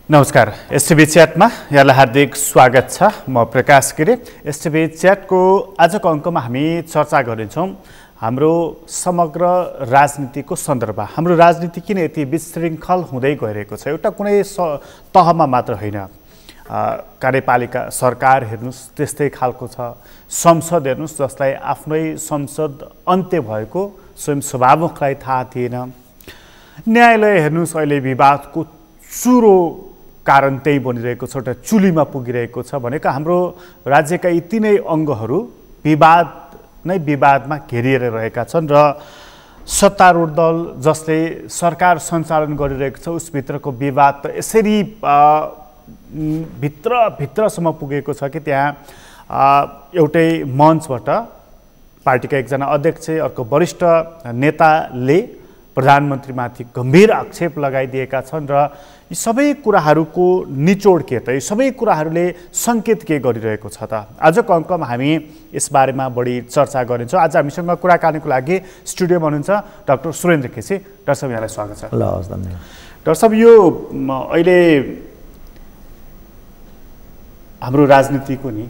नमस्कार, एसटिभी च्याटमा यहाँलाई हार्दिक स्वागत छ। म प्रकाश गिरी। एसटिभी च्याटको आजको अङ्कमा हामी चर्चा गर्नेछौँ हाम्रो समग्र राजनीतिको सन्दर्भ। हाम्रो राजनीति किन यति विशृङ्खल हुँदै गइरहेको छ? एउटा कुनै तहमा मात्र होइन, कार्यपालिका सरकार हेर्नुस् त्यस्तै खालको छ, संसद हेर्नुस् जसलाई आफ्नै संसद अन्त्य भएको स्वयं सभामुखलाई थाहा थिएन, न्यायालय हेर्नुस् अहिले विवादको चुरो कारण त्यही बनिरहेको छ, एउटा चुलीमा पुगिरहेको छ। भनेको हाम्रो राज्यका यी तीनै अङ्गहरू विवाद नै विवादमा घेरिएर रहेका छन् र सत्तारूढ दल जसले सरकार सञ्चालन गरिरहेको छ उसभित्रको विवाद त यसरी भित्रसम्म पुगेको छ कि त्यहाँ एउटै मञ्चबाट पार्टीका एकजना अध्यक्ष अर्को वरिष्ठ नेताले प्रधानमन्त्रीमाथि गम्भीर आक्षेप लगाइदिएका छन् र यी सबै कुराहरूको निचोड के त? यी सबै कुराहरूले सङ्केत के गरिरहेको छ त? आजको अङ्कमा हामी यसबारेमा बढी चर्चा गर्नेछौँ। आज हामीसँग कुराकानीको लागि स्टुडियोमा हुनुहुन्छ डाक्टर सुरेन्द्र केसी। डाक्टर साहब, यहाँलाई स्वागत छ। ल, हस्, धन्यवाद। डाक्टर साहब, यो अहिले हाम्रो राजनीतिको नि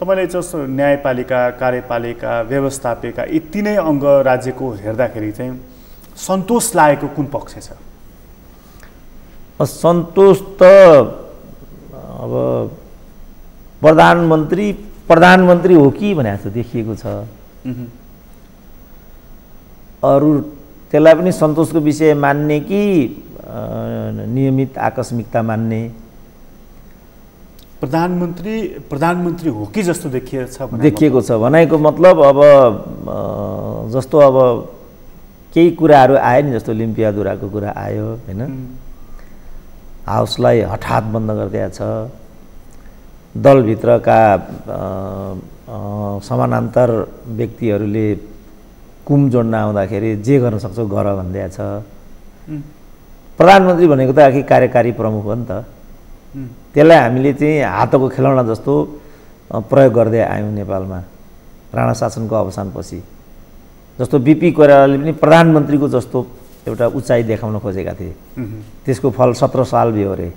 तपाईँले जस्तो न्यायपालिका, कार्यपालिका, व्यवस्थापिका यी तीनै अङ्ग राज्यको हेर्दाखेरि चाहिँ सन्तोष लागेको कुन पक्ष छ? सन्तोष त अब प्रधानमन्त्री हो कि भने जस्तो देखिएको छ। अरू त्यसलाई पनि सन्तोषको विषय मान्ने कि नियमित आकस्मिकता मान्ने? प्रधानमन्त्री हो कि जस्तो देखिएको छ भनेको मतलब अब जस्तो अब केही कुराहरू आए नि, जस्तो लिम्पियादुराको कुरा आयो होइन, हाउसलाई हठात बन्द गरिदिएको छ, दलभित्रका समानान्तर व्यक्तिहरूले कुम जोड्न आउँदाखेरि जे गर्न सक्छौ गर भनिदिएको छ। प्रधानमन्त्री भनेको त आखिर कार्यकारी प्रमुख हो नि त, त्यसलाई हामीले चाहिँ हातको खेलौना जस्तो प्रयोग गर्दै आयौँ नेपालमा राणा शासनको अवसानपछि। जस्तो बिपी कोइरालाले पनि प्रधानमन्त्रीको जस्तो एउटा उचाइ देखाउन खोजेका थिए, त्यसको फल 17 साल भयो अरे।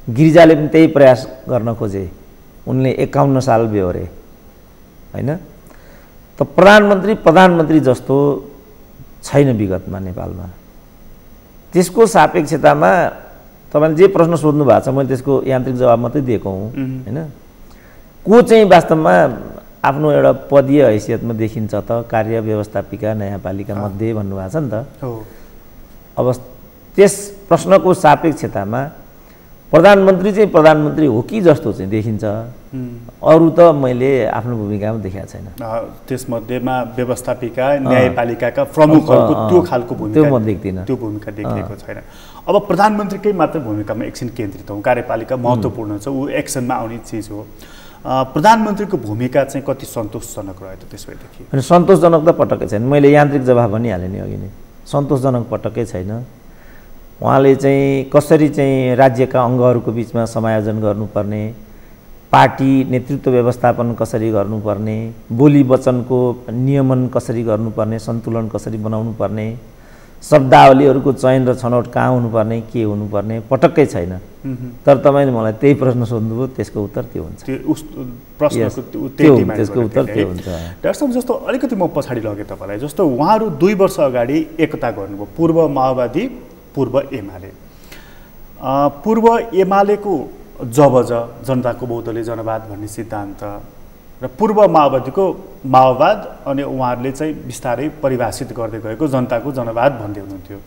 गिरिजाले पनि त्यही प्रयास गर्न खोजे, उनले 51 साल भयो अरे होइन। त प्रधानमन्त्री जस्तो छैन विगतमा नेपालमा। त्यसको सापेक्षतामा तपाईँले जे प्रश्न सोध्नु भएको छ मैले त्यसको यान्त्रिक जवाब मात्रै दिएको हुँ होइन। को चाहिँ वास्तवमा आफ्नो एउटा पदीय हैसियतमा देखिन्छ त? कार्य व्यवस्थापिका न्यायपालिका मध्ये भन्नुभएको छ नि त। अब त्यस प्रश्नको सापेक्षतामा प्रधानमन्त्री चाहिँ प्रधानमन्त्री हो कि जस्तो चाहिँ देखिन्छ। अरू त मैले आफ्नो भूमिकामा देखेको छैन। त्यसमध्येमा व्यवस्थापिका न्यायपालिकाका प्रमुखहरूको त्यो खालको भूमिका म देख्दिनँ, त्यो भूमिका देखिएको छैन। अब प्रधानमन्त्रीकै मात्र भूमिकामा एकछिन केन्द्रित हौँ। कार्यपालिका महत्त्वपूर्ण छ, ऊ एक्सनमा आउने चिज हो। प्रधानमन्त्रीको भूमिका चाहिँ कति सन्तोषजनक रह्यो त त्यसैदेखि? अनि सन्तोषजनक त पटक्कै छैन। मैले यान्त्रिक जवाब भनिहालेँ नि अघि नै, सन्तोषजनक पटक्कै छैन। उहाँले चाहिँ कसरी चाहिँ राज्यका अङ्गहरूको बिचमा समायोजन गर्नुपर्ने, पार्टी नेतृत्व व्यवस्थापन कसरी गर्नुपर्ने, बोली वचनको नियमन कसरी गर्नुपर्ने, सन्तुलन कसरी बनाउनु पर्ने, शब्दावलीहरूको चयन र छनौट कहाँ हुनुपर्ने, के हुनुपर्ने पटक्कै छैन। तर तपाईँले मलाई त्यही प्रश्न सोध्नुभयो, त्यसको उत्तर त्यो हुन्छ। त्यसको उत्तर त्यो हुन्छ। डाक्टर साहब, जस्तो अलिकति म पछाडि लगेँ तपाईँलाई। जस्तो उहाँहरू 2 वर्ष अगाडि एकता गर्नुभयो, पूर्व माओवादी पूर्व एमाले। पूर्व एमालेको जबज जनताको बहुदलीय जनवाद भन्ने सिद्धान्त र पूर्व माओवादीको माओवाद, अनि उहाँहरूले चाहिँ बिस्तारै परिभाषित गर्दै गएको जनताको जनवाद भन्दै हुनुहुन्थ्यो।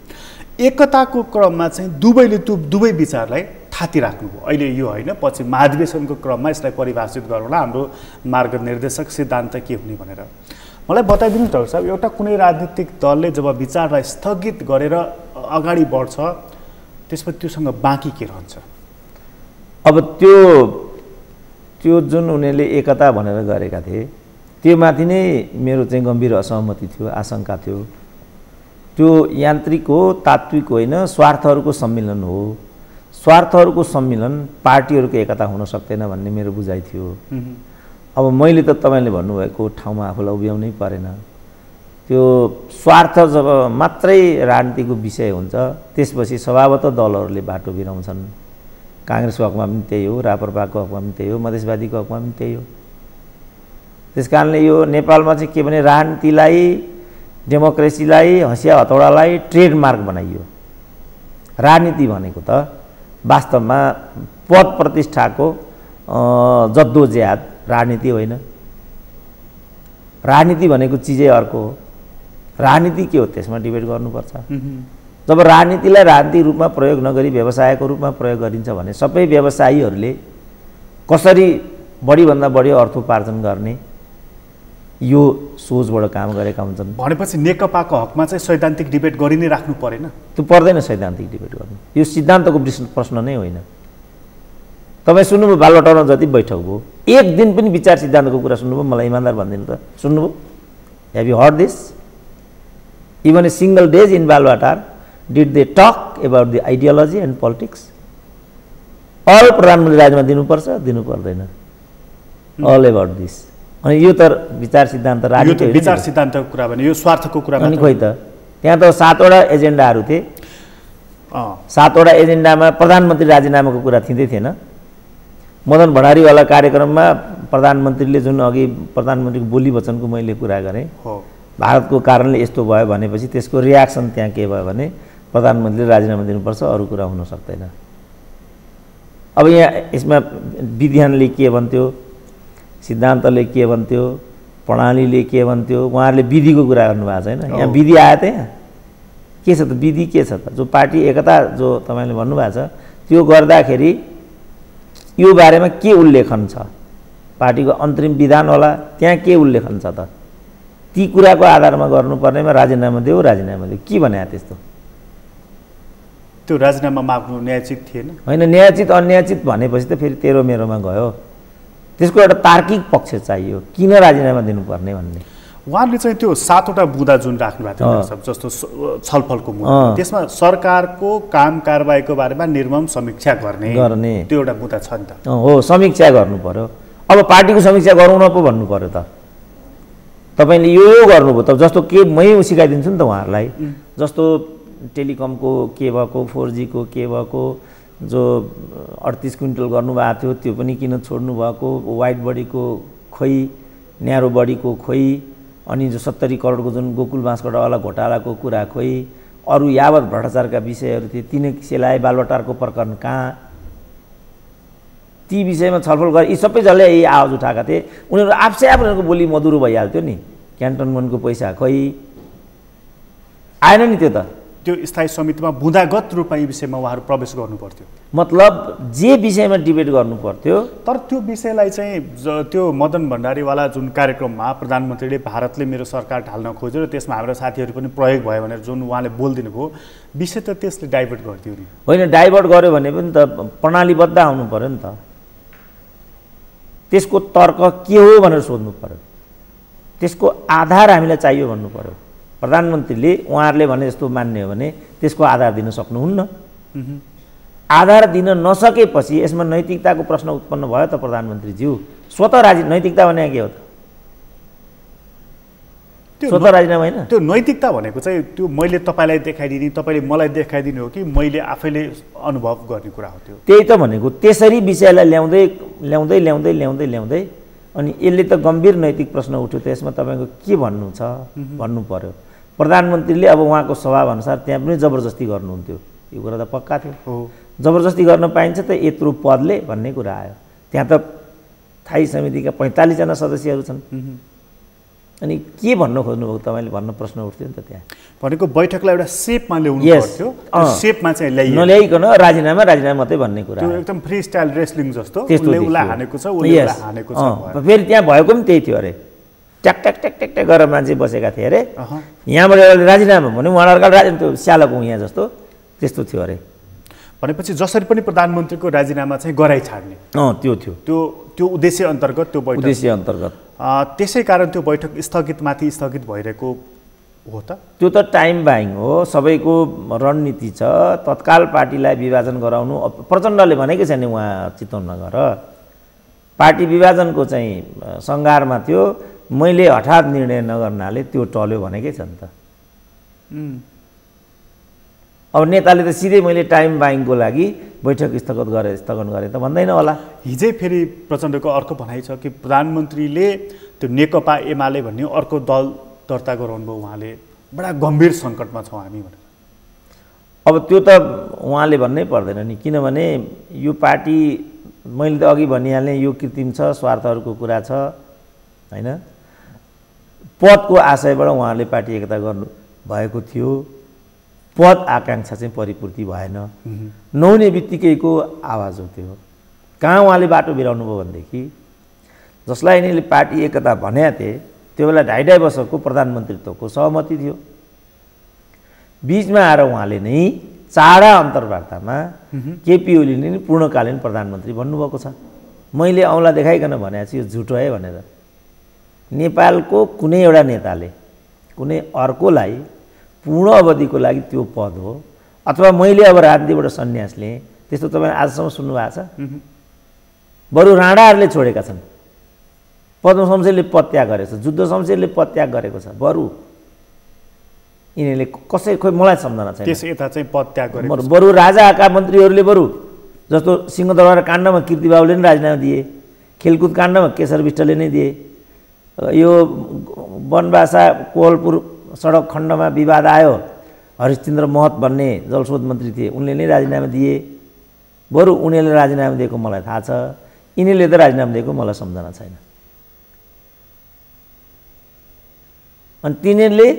एकताको क्रममा चाहिँ दुवै विचारलाई थाती राख्नुभयो। अहिले यो होइन, पछि महाधिवेशनको क्रममा यसलाई परिभाषित गरौँला, हाम्रो मार्गनिर्देशक सिद्धान्त के हुने भनेर। मलाई बताइदिनुहोस् डाक्टर साहब, एउटा कुनै राजनीतिक दलले जब विचारलाई स्थगित गरेर अगाडि बढ्छ त्यसपछि त्योसँग बाँकी के रहन्छ? अब त्यो जुन उनीहरूले एकता भनेर गरेका थिए त्यो माथि नै मेरो चाहिँ गम्भीर असहमति थियो, आशंका थियो। त्यो यान्त्रिक हो, तात्विक होइन, स्वार्थहरूको सम्मिलन हो। स्वार्थहरूको सम्मिलन पार्टीहरूको एकता हुन सक्दैन भन्ने मेरो बुझाइ थियो। अब मैले त तपाईँले भन्नुभएको ठाउँमा आफूलाई उभ्याउनै परेन। त्यो स्वार्थ जब मात्रै राजनीतिको विषय हुन्छ त्यसपछि स्वभावतः दलहरूले बाटो बिराउँछन् काङ्ग्रेसको हकमा पनि त्यही हो, राप्रपाको हकमा पनि त्यही हो, मधेसवादीको हकमा पनि त्यही हो। त्यस कारणले यो नेपालमा चाहिँ के भने राजनीतिलाई, डेमोक्रेसीलाई, हँसिया हतौडालाई ट्रेडमार्क बनाइयो। राजनीति भनेको त वास्तवमा पद प्रतिष्ठाको जद्दोजहद राजनीति होइन। राजनीति भनेको चिजै अर्को हो। राजनीति के हो त्यसमा डिबेट गर्नुपर्छ। जब राजनीतिलाई राजनीतिक रूपमा प्रयोग नगरी व्यवसायको रूपमा प्रयोग गरिन्छ भने सबै व्यवसायीहरूले कसरी बढीभन्दा बढी अर्थोपार्जन गर्ने यो सोचबाट काम गरेका हुन्छन्। भनेपछि नेकपाको हकमा चाहिँ सैद्धान्तिक डिबेट गरि नै राख्नु परेन? त्यो पर्दैन सैद्धान्तिक डिबेट गर्नु। यो सिद्धान्तको प्रश्न नै होइन। तपाईँ सुन्नुभयो बालुवाटारमा जति बैठक भयो, एक दिन पनि विचार सिद्धान्तको कुरा सुन्नुभयो? मलाई इमान्दार भनिदिनु त, सुन्नुभयो? Have you heard this? Even a single days in Baluwatar did they talk about the ideology and politics? अल प्रधानमन्त्री राजीनामा दिनुपर्छ, दिनु पर्दैन, अल एबाउट दिस। अनि यो त विचार सिद्धान्त राजनीति होइन। विचार सिद्धान्तको कुरा भने यो स्वार्थको कुरा अनि खोइ त त्यहाँ त 7वटा एजेन्डाहरू थिए। 7वटा एजेन्डामा प्रधानमन्त्री राजीनामाको कुरा थिँदै थिएन। मदन भण्डारीवाला कार्यक्रममा प्रधानमन्त्रीले जुन अघि प्रधानमन्त्रीको बोली वचनको मैले कुरा गरेँ, भारतको कारणले यस्तो भयो भनेपछि त्यसको रियाक्सन त्यहाँ के भयो भने प्रधानमन्त्रीले राजीनामा दिनुपर्छ, अरू कुरा हुन सक्दैन। अब यहाँ यसमा विज्ञानले के भन्थ्यो, सिद्धान्तले के भन्थ्यो, प्रणालीले के भन्थ्यो, उहाँहरूले विधिको कुरा गर्नुभएको छैन। यहाँ विधि आयो त, यहाँ के छ त, विधि के छ त? जो पार्टी एकता जो तपाईँले भन्नुभएको छ त्यो गर्दाखेरि यो बारेमा के उल्लेखन छ, पार्टीको अन्तरिम विधान होला, त्यहाँ के उल्लेखन छ त? ती कुराको आधारमा गर्नुपर्नेमा राजीनामा देऊ, राजीनामा देऊ के भने त्यस्तो? त्यो राजीनामा माग्नु न्यायोचित थिएन? होइन, न्यायोचित अन्यायोचित भनेपछि त फेरि तेरो मेरोमा गयो। त्यसको एउटा तार्किक पक्ष चाहियो, किन राजीनामा दिनुपर्ने भन्ने। उहाँले चाहिँ त्यो 7वटा बुँदा जुन राख्नु भएको थियो जस्तो छलफलको मुद्दा, त्यसमा सरकारको काम कारबाहीको बारेमा निर्मम समीक्षा गर्ने त्यो एउटा बुँदा छ नि त? हो, समीक्षा गर्नु पर्यो। अब पार्टीको समीक्षा गरौँ न पो भन्नु पर्यो त। तपाईँले यो गर्नुभयो त, जस्तो के मै सिकाइदिन्छु नि त उहाँहरूलाई। जस्तो टेलिकमको के भएको, 4G को के भएको, जो 38 क्विन्टल गर्नुभएको थियो त्यो पनि किन छोड्नु भएको, वाइड बडीको खोइ, न्यारो बडीको खोइ, अनि जो 70 करोडको जुन गोकुल बाँसकटावाला घोटालाको कुरा खोइ, अरू यावत भ्रष्टाचारका विषयहरू थिए तिनै सेलाए, बालुवाटारको प्रकरण कहाँ, ती विषयमा छलफल गरे। यी सबैजनाले यही आवाज उठाएका थिए। उनीहरू आफै उनीहरूको बोली मधुरो भइहाल्थ्यो नि। क्यान्टोनमेन्टको पैसा खोइ आएन नि त्यो त। त्यो स्थायी समितिमा बुँदागत रूपमा यी विषयमा उहाँहरू प्रवेश गर्नु पर्थ्यो। मतलब जे विषयमा डिबेट गर्नु पर्थ्यो। तर त्यो विषयलाई चाहिँ त्यो मदन भण्डारीवाला जुन कार्यक्रममा प्रधानमन्त्रीले भारतले मेरो सरकार ढाल्न खोज्यो र त्यसमा हाम्रो साथीहरू पनि प्रयोग भयो भनेर जुन उहाँले बोलिदिनु भयो, विषय त त्यसले डाइभर्ट गरिदियो नि? होइन, डाइभर्ट गर्यो भने पनि त प्रणालीबद्ध आउनु पर्यो नि त। त्यसको तर्क के हो भनेर सोध्नु पर्यो, त्यसको आधार हामीलाई चाहियो भन्नु पर्यो। प्रधानमन्त्रीले उहाँहरूले भने जस्तो मान्ने हो भने त्यसको आधार दिन सक्नुहुन्न। आधार दिन नसकेपछि यसमा नैतिकताको प्रश्न उत्पन्न भयो त प्रधानमन्त्रीज्यू। स्वतः नैतिकता भने के हो त? स्वतः राजीनामा होइन। त्यो नैतिकता भनेको चाहिँ त्यो मैले तपाईँलाई देखाइदिने, तपाईँले मलाई देखाइदिने हो कि मैले आफैले अनुभव गर्ने कुरा हो? त्यो त्यही त भनेको। त्यसरी विषयलाई ल्याउँदै ल्याउँदै ल्याउँदै ल्याउँदै ल्याउँदै अनि यसले त गम्भीर नैतिक प्रश्न उठ्यो। त यसमा तपाईँको के भन्नु छ भन्नु पर्यो। प्रधानमन्त्रीले अब उहाँको स्वभावअनुसार त्यहाँ पनि जबरजस्ती गर्नुहुन्थ्यो, यो कुरा त पक्का थियो। जबरजस्ती गर्न पाइन्छ त यत्रो पदले भन्ने कुरा आयो। त्यहाँ त स्थायी समितिका 45 जना सदस्यहरू छन्। अनि के भन्न खोज्नुभयो तपाईँले भन्न प्रश्न उठ्थ्यो नि त त्यहाँ। भनेको बैठकलाई एउटा सेपमा ल्याउनु पर्थ्यो, त्यो सेपमा चाहिँ नल्याइकन राजीनामा मात्रै भन्ने कुरा। त्यो एकदम फ्री स्टाइल रेस्लिङ जस्तो उसलाई हानेको छ, उसले हानेको छ। फेरि त्यहाँ भएको पनि त्यही थियो अरे, ट्याक ट्याक ट्याक ट्याक ट्याक गरेर मान्छे बसेका थिए अरे। यहाँबाट एउटा राजीनामा भने उहाँहरूको त्यो स्यालको यहाँ जस्तो त्यस्तो थियो अरे। भनेपछि जसरी पनि प्रधानमन्त्रीको राजीनामा चाहिँ गराइ छाड्ने त्यो थियो, त्यो उद्देश्य अन्तर्गत त्यो बैठक उद्देश्य अन्तर्गत। त्यसै कारण त्यो बैठक स्थगितमाथि स्थगित भइरहेको हो त? त्यो त टाइम बाइङ हो, सबैको रणनीति छ। तत्काल पार्टीलाई विभाजन गराउनु प्रचण्डले भनेकै छ नि, उहाँ चितवन नगर पार्टी विभाजनको चाहिँ सङ्घारमा थियो। मैले हठात निर्णय नगर्नाले त्यो टल्यो भनेकै छ नि त। अब नेताले त सिधै मैले टाइम बाइङको लागि बैठक स्थगन गरेँ त भन्दैन होला। हिजै फेरि प्रचण्डको अर्को भनाइ छ कि प्रधानमन्त्रीले त्यो नेकपा एमाले भन्ने अर्को दल दर्ता गराउनु भयो, उहाँले बडा गम्भीर सङ्कटमा छौँ हामी भनेर। अब त्यो त उहाँले भन्नै पर्दैन नि, किनभने यो पार्टी मैले त अघि भनिहालेँ यो कृत्रिम छ, स्वार्थहरूको कुरा छ होइन। पदको आशयबाट उहाँहरूले पार्टी एकता गर्नु भएको थियो, पद आकाङ्क्षा चाहिँ परिपूर्ति भएन, नहुने बित्तिकैको आवाज हो त्यो। कहाँ उहाँले बाटो बिराउनु भयो भनेदेखि जसलाई यिनीहरूले पार्टी एकता भनेका थिए त्यो बेला 2.5 वर्षको प्रधानमन्त्रीत्वको सहमति थियो। बिचमा आएर उहाँले नै चाडा अन्तर्वार्तामा केपी ओलीले नै पूर्णकालीन प्रधानमन्त्री भन्नुभएको छ। मैले औँला देखाइकन भनेको छु यो झुटो है भनेर। नेपालको कुनै एउटा नेताले कुनै अर्कोलाई पूर्ण अवधिको लागि त्यो पद हो अथवा मैले अब राजनीतिबाट सन्यास लिएँ त्यस्तो तपाईँ आजसम्म सुन्नु भएको छ? बरु राणाहरूले छोडेका छन्। पद्म शमशेरले पद त्याग गरेको छ, जुद्ध शमशेरले पद त्याग गरेको छ, बरु यिनीहरूले कसै खोइ मलाई सम्झना छैन त्यस यता चाहिँ पद त्याग गरेको। बरु राजाका मन्त्रीहरूले बरु जस्तो सिंहदरबार काण्डमा कीर्तिबाबुले नै राजीनामा दिए, खेलकुद काण्डमा केशर विष्टले नै दिए, यो वनवासा कोहलपुर सडक खण्डमा विवाद आयो, हरिश्चन्द्र महत भन्ने जलस्रोत मन्त्री थिए उनले नै राजीनामा दिए। बरु उनीहरूले राजीनामा दिएको मलाई थाहा छ, यिनीहरूले त राजीनामा दिएको मलाई सम्झना छैन। अनि तिनीहरूले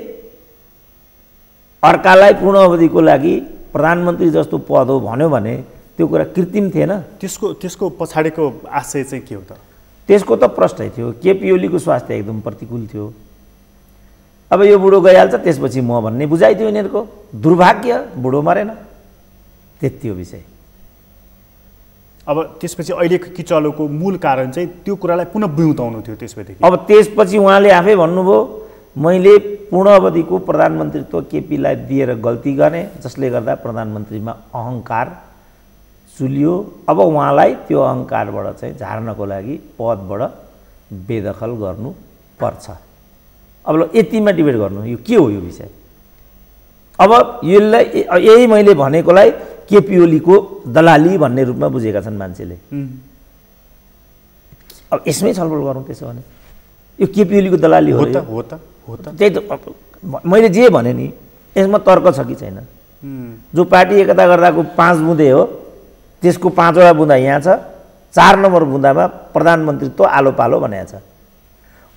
अर्कालाई पूर्ण अवधिको लागि प्रधानमन्त्री जस्तो पद हो भन्यो भने त्यो कुरा कृत्रिम थिएन। त्यसको पछाडिको आशय चाहिँ के हो त? त्यसको त प्रष्टै थियो। केपी ओलीको स्वास्थ्य एकदम प्रतिकूल थियो। अब यो बुढो गइहाल्छ त्यसपछि म भन्ने बुझाइ थियो यिनीहरूको। दुर्भाग्य बुढो मरेन, त्यति हो विषय। अब त्यसपछि अहिलेको किचलोको मूल कारण चाहिँ त्यो कुरालाई पुनः बिउताउनु थियो त्यसपछि। अब त्यसपछि उहाँले आफै भन्नुभयो मैले पूर्ण अवधिको प्रधानमन्त्रीत्व केपीलाई दिएर गल्ती गरेँ जसले गर्दा प्रधानमन्त्रीमा अहङ्कार चुलियो। अब उहाँलाई त्यो अहङ्कारबाट चाहिँ झार्नको लागि पदबाट बेदखल गर्नुपर्छ। अब ल यतिमा डिबेट गर्नु यो के हो यो विषय? अब यसलाई यही मैले भनेकोलाई केपी ओलीको दलाली भन्ने रूपमा बुझेका छन् मान्छेले। अब यसमै छलफल गरौँ त्यसो भने यो केपी ओलीको दलाली हो त? त्यही त मैले जे भने नि यसमा तर्क छ कि छैन? जो पार्टी एकता गर्दाको 5 बुँदे हो त्यसको 5वटा बुँदा यहाँ छ, 4 नम्बर बुँदामा प्रधानमन्त्रीत्व आलो पालो भनेको छ।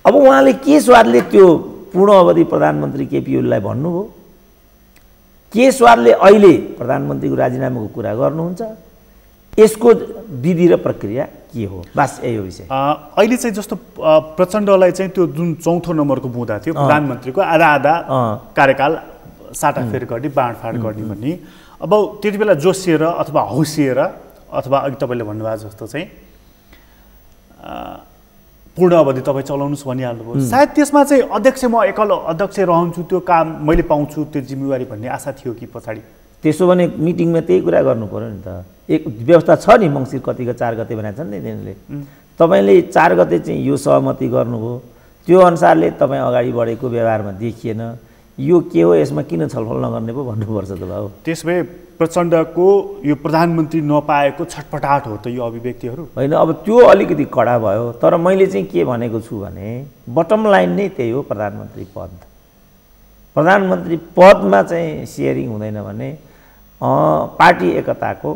अब उहाँले के स्वादले त्यो पूर्ण अवधि प्रधानमन्त्री केपी ओलीलाई भन्नुभयो? के स्वादले अहिले प्रधानमन्त्रीको राजीनामाको कुरा गर्नुहुन्छ? यसको विधि र प्रक्रिया के हो? बस यही हो विषय। अहिले चाहिँ जस्तो प्रचण्डलाई चाहिँ त्यो जुन 4थो नम्बरको बुँदा थियो प्रधानमन्त्रीको आधा कार्यकाल साटाफेर गर्ने बाँडफाँड गर्ने भन्ने, अब त्यति बेला जोसिएर अथवा हौसिएर अथवा अघि तपाईँले भन्नुभएको जस्तो चाहिँ पूर्ण अवधि तपाईँ चलाउनुहोस् भनिहाल्नुभयो। सायद त्यसमा चाहिँ अध्यक्ष म एकल अध्यक्ष रहन्छु, त्यो काम मैले पाउँछु, त्यो जिम्मेवारी भन्ने आशा थियो कि पछाडि? त्यसो भने मिटिङमा त्यही कुरा गर्नु पर्यो नि त। एक व्यवस्था छ नि, मङ्सिर कतिको 4 गते भनेको छन् नि तिनीहरूले। तपाईँले 4 गते चाहिँ यो सहमति गर्नुभयो, त्यो अनुसारले तपाईँ अगाडि बढेको व्यवहारमा देखिएन। यो के हो, यसमा किन छलफल नगर्ने पो भन्नुपर्छ त भाउ। त्यसभए प्रचण्डको यो प्रधानमन्त्री नपाएको छटपटाहट हो त यो अभिव्यक्तिहरू? होइन, अब त्यो अलिकति कडा भयो। तर मैले चाहिँ के भनेको छु भने बटम लाइन नै त्यही हो, प्रधानमन्त्री पद। प्रधानमन्त्री पदमा चाहिँ सेयरिङ हुँदैन भने पार्टी एकताको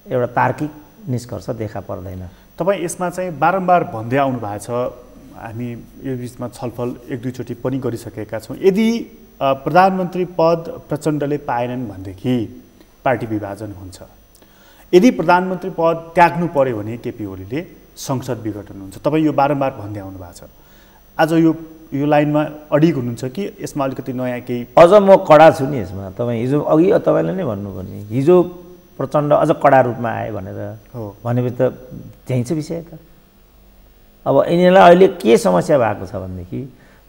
एउटा तार्किक निष्कर्ष देखा पर्दैन। तपाईँ यसमा चाहिँ बारम्बार भन्दै आउनु भएको छ, हामी यो बिचमा छलफल 1-2 चोटि पनि गरिसकेका छौँ। यदि प्रधानमन्त्री पद प्रचण्डले पाएनन् भनेदेखि पार्टी विभाजन हुन्छ। यदि प्रधानमन्त्री पद त्याग्नु पर्यो भने केपी ओलीले संसद विघटन हुन्छ। तपाईँ यो बारम्बार भन्दै आउनु भएको छ। आज यो लाइनमा अडिग हुनुहुन्छ कि यसमा अलिकति नयाँ केही? अझ म कडा छु नि यसमा। तपाईँ हिजो अघि तपाईँले नै भन्नुभयो नि, हिजो प्रचण्ड अझ कडा रूपमा आए भनेर भनेपछि त त्यही छ विषय त। अब यिनीहरूलाई अहिले के समस्या भएको छ भनेदेखि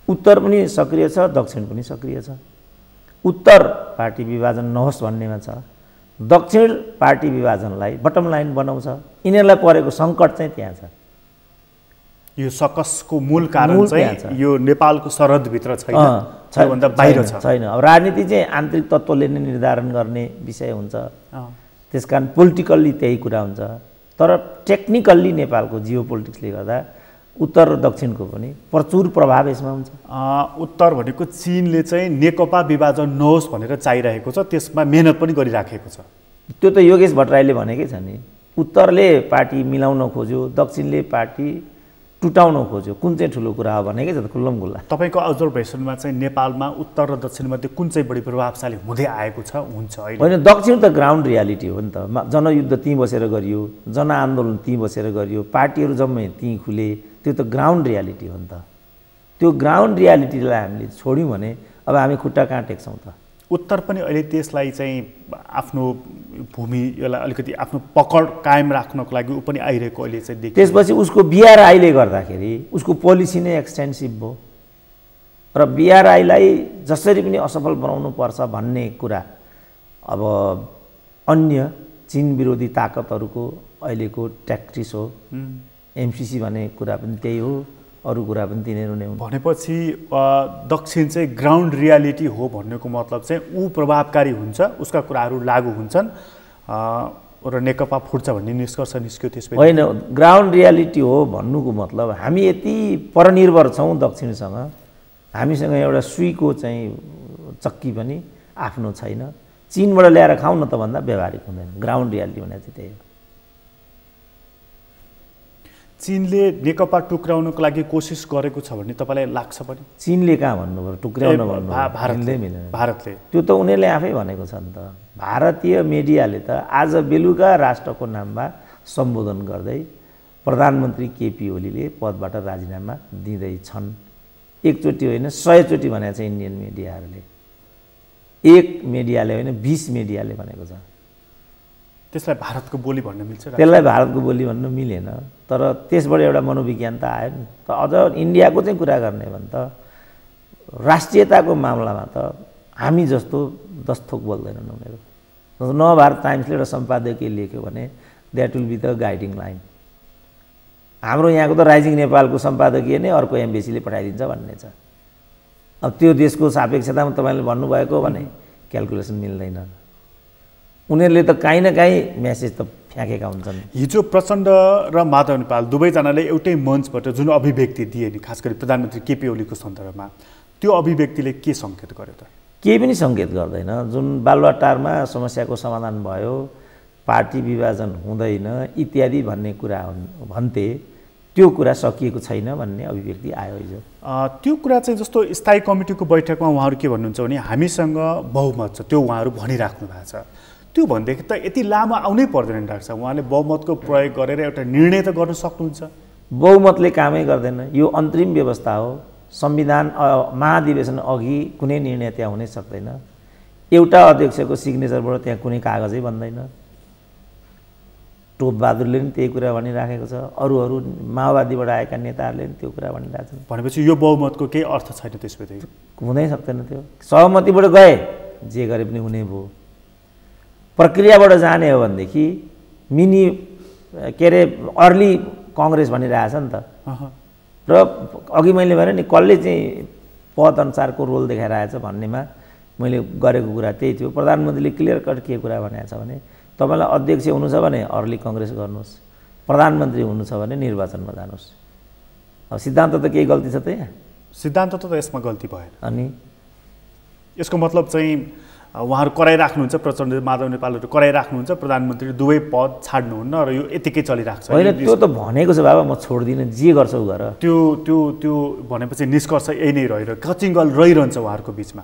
उत्तर पनि सक्रिय छ, दक्षिण पनि सक्रिय छ। उत्तर पार्टी विभाजन नहोस् भन्नेमा छ, दक्षिण पार्टी विभाजनलाई बटम लाइन बनाउँछ। यिनीहरूलाई परेको सङ्कट चाहिँ त्यहाँ छ। यो सकसको मूल कारण चाहिँ यो नेपालको सरहदभित्र छैन, त्योभन्दा बाहिर छ। छैन। अब राजनीति चाहिँ आन्तरिक तत्त्वले नै निर्धारण गर्ने विषय हुन्छ, त्यसकारण पोलिटिकल्ली त्यही कुरा हुन्छ। तर टेक्निकल्ली नेपालको जियो पोलिटिक्सले गर्दा उत्तर र दक्षिणको पनि प्रचुर प्रभाव यसमा हुन्छ। उत्तर भनेको चीनले चाहिँ नेकपा विभाजन नहोस् भनेर चाहिरहेको छ, त्यसमा मेहनत पनि गरिराखेको छ। त्यो त योगेश भट्टराईले भनेकै छ नि, उत्तरले पार्टी मिलाउन खोज्यो, दक्षिणले पार्टी टुटाउन खोज्यो, कुन चाहिँ ठुलो कुरा हो भनेकै छ त खुल्लम खुल्ला। तपाईँको अब्जर्भेसनमा चाहिँ नेपालमा उत्तर र दक्षिणमध्ये कुन चाहिँ बढी प्रभावशाली हुँदै आएको छ, हुन्छ अहिले? होइन, दक्षिण त ग्राउन्ड रियालिटी हो नि त। जनयुद्ध त्यहीँ बसेर गरियो, जनआन्दोलन त्यहीँ बसेर गरियो, पार्टीहरू जम्मै त्यहीँ खुले, त्यो त ग्राउन्ड रियालिटी हो नि त। त्यो ग्राउन्ड रियालिटीलाई हामीले छोड्यौँ भने अब हामी खुट्टा कहाँ टेक्छौँ त? उत्तर पनि अहिले त्यसलाई चाहिँ आफ्नो भूमि यसलाई अलिकति आफ्नो पकड कायम राख्नको लागि ऊ पनि आइरहेको अहिले चाहिँ देखिन्छ। त्यसपछि उसको बिआरआईले गर्दाखेरि उसको पोलिसी नै एक्सटेन्सिभ भयो र बिआरआईलाई जसरी पनि असफल बनाउनु पर्छ भन्ने कुरा अब अन्य चीन विरोधी ताकतहरूको अहिलेको ट्याक्टिस हो। एमसिसी भन्ने कुरा पनि त्यही हो, अरू कुरा पनि तिनीहरू नै हुन्। भनेपछि दक्षिण चाहिँ ग्राउन्ड रियालिटी हो भन्नुको मतलब चाहिँ ऊ प्रभावकारी हुन्छ, उसका कुराहरू लागू हुन्छन् र नेकपा फुट्छ भन्ने निष्कर्ष निस्क्यो त्यसपछि? होइन, ग्राउन्ड रियालिटी हो भन्नुको मतलब हामी यति परनिर्भर छौँ दक्षिणसँग, हामीसँग एउटा सुईको चाहिँ चक्की पनि आफ्नो छैन। चीनबाट ल्याएर खाउँ न त भन्दा व्यवहारिक हुँदैन। ग्राउन्ड रियालिटी भने चाहिँ त्यही हो। चीनले नेकपा टुक्राउनको लागि कोसिस गरेको छ भन्ने तपाईँलाई लाग्छ पनि? चीनले कहाँ भन्नुभयो टुक्राउन भन्नु? भारतले त्यो त उनीहरूले आफै भनेको छ नि त। भारतीय मिडियाले त आज बेलुका राष्ट्रको नाममा सम्बोधन गर्दै प्रधानमन्त्री केपी ओलीले पदबाट राजीनामा दिँदैछन्। एकचोटि होइन 100 चोटि भनेको छ इन्डियन मिडियाहरूले। एक मिडियाले होइन 20 मिडियाले भनेको छ। त्यसलाई भारतको बोली भन्न मिल्छ? त्यसलाई भारतको बोली भन्नु मिलेन, तर त्यसबाट एउटा मनोविज्ञान त आयो नि त। अझ इन्डियाको चाहिँ कुरा गर्ने भने त राष्ट्रियताको मामलामा त हामी जस्तो दस्तोक बोल्दैनन् उनीहरू। नवभारत टाइम्सले एउटा सम्पादकीय लेख्यो भने that will be the guiding line. हाम्रो यहाँको त राइजिङ नेपालको सम्पादकीय नै अर्को एम्बेसीले पठाइदिन्छ भन्ने छ। अब त्यो देशको सापेक्षतामा तपाईँले भन्नुभएको भने क्यालकुलेसन मिल्दैन। उनीहरूले त काहीँ न काहीँ मेसेज त फ्याँकेका हुन्छन्। हिजो प्रचण्ड र माधव नेपाल दुवैजनाले एउटै मञ्चबाट जुन अभिव्यक्ति दिए नि, खास गरी प्रधानमन्त्री केपी ओलीको सन्दर्भमा, त्यो अभिव्यक्तिले के सङ्केत गर्यो त? केही पनि सङ्केत गर्दैन। जुन बालुवाटारमा समस्याको समाधान भयो, पार्टी विभाजन हुँदैन इत्यादि भन्ने कुरा भन्थे, त्यो कुरा सकिएको छैन भन्ने अभिव्यक्ति आयो हिजो। त्यो कुरा चाहिँ जस्तो स्थायी कमिटीको बैठकमा उहाँहरू के भन्नुहुन्छ भने हामीसँग बहुमत छ, त्यो उहाँहरू भनिराख्नु भएको छ। त्यो भनेदेखि त यति लामो आउनै पर्दैन डाक्टर साहब, उहाँले बहुमतको प्रयोग गरेर एउटा निर्णय त गर्न सक्नुहुन्छ। बहुमतले कामै गर्दैन, यो अन्तरिम व्यवस्था हो। संविधान महाधिवेशन अघि कुनै निर्णय त्यहाँ हुनै सक्दैन। एउटा अध्यक्षको सिग्नेचरबाट त्यहाँ कुनै कागजै बन्दैन। टोपबहादुरले पनि त्यही कुरा भनिराखेको छ, अरू माओवादीबाट आएका नेताहरूले पनि त्यो कुरा भनिरहेका छन्। भनेपछि यो बहुमतको केही अर्थ छैन त्यसपछि? हुनै सक्दैन। त्यो सहमतिबाट गए जे गरे पनि हुने भयो। प्रक्रियाबाट जाने हो भनेदेखि मिनी के अरे अर्ली कङ्ग्रेस भनिरहेछ नि त। र अघि मैले भने नि कसले चाहिँ पद अनुसारको रोल देखाइरहेछ भन्नेमा मैले गरेको कुरा त्यही थियो। प्रधानमन्त्रीले क्लियर कट के कुरा भनेको छ भने तपाईँलाई अध्यक्ष हुनु छ भने अर्ली कङ्ग्रेस गर्नुहोस्, प्रधानमन्त्री हुनु छ भने निर्वाचनमा जानुहोस्। अब सिद्धान्त त केही गल्ती छ त यहाँ? सिद्धान्त त यसमा गल्ती भएन। अनि यसको मतलब चाहिँ उहाँहरू कराइराख्नुहुन्छ, प्रचण्ड माधव नेपालहरू कराइराख्नुहुन्छ, प्रधानमन्त्री दुवै पद छाड्नुहुन्न र यो यतिकै चलिरहेको छ? होइन, त्यो त भनेको छ बाबा म छोड्दिनँ, जे गर्छौ गर। त्यो भनेपछि निष्कर्ष यही नै रहिरह्यो, कचिङ्गल रहिरहन्छ उहाँहरूको बिचमा।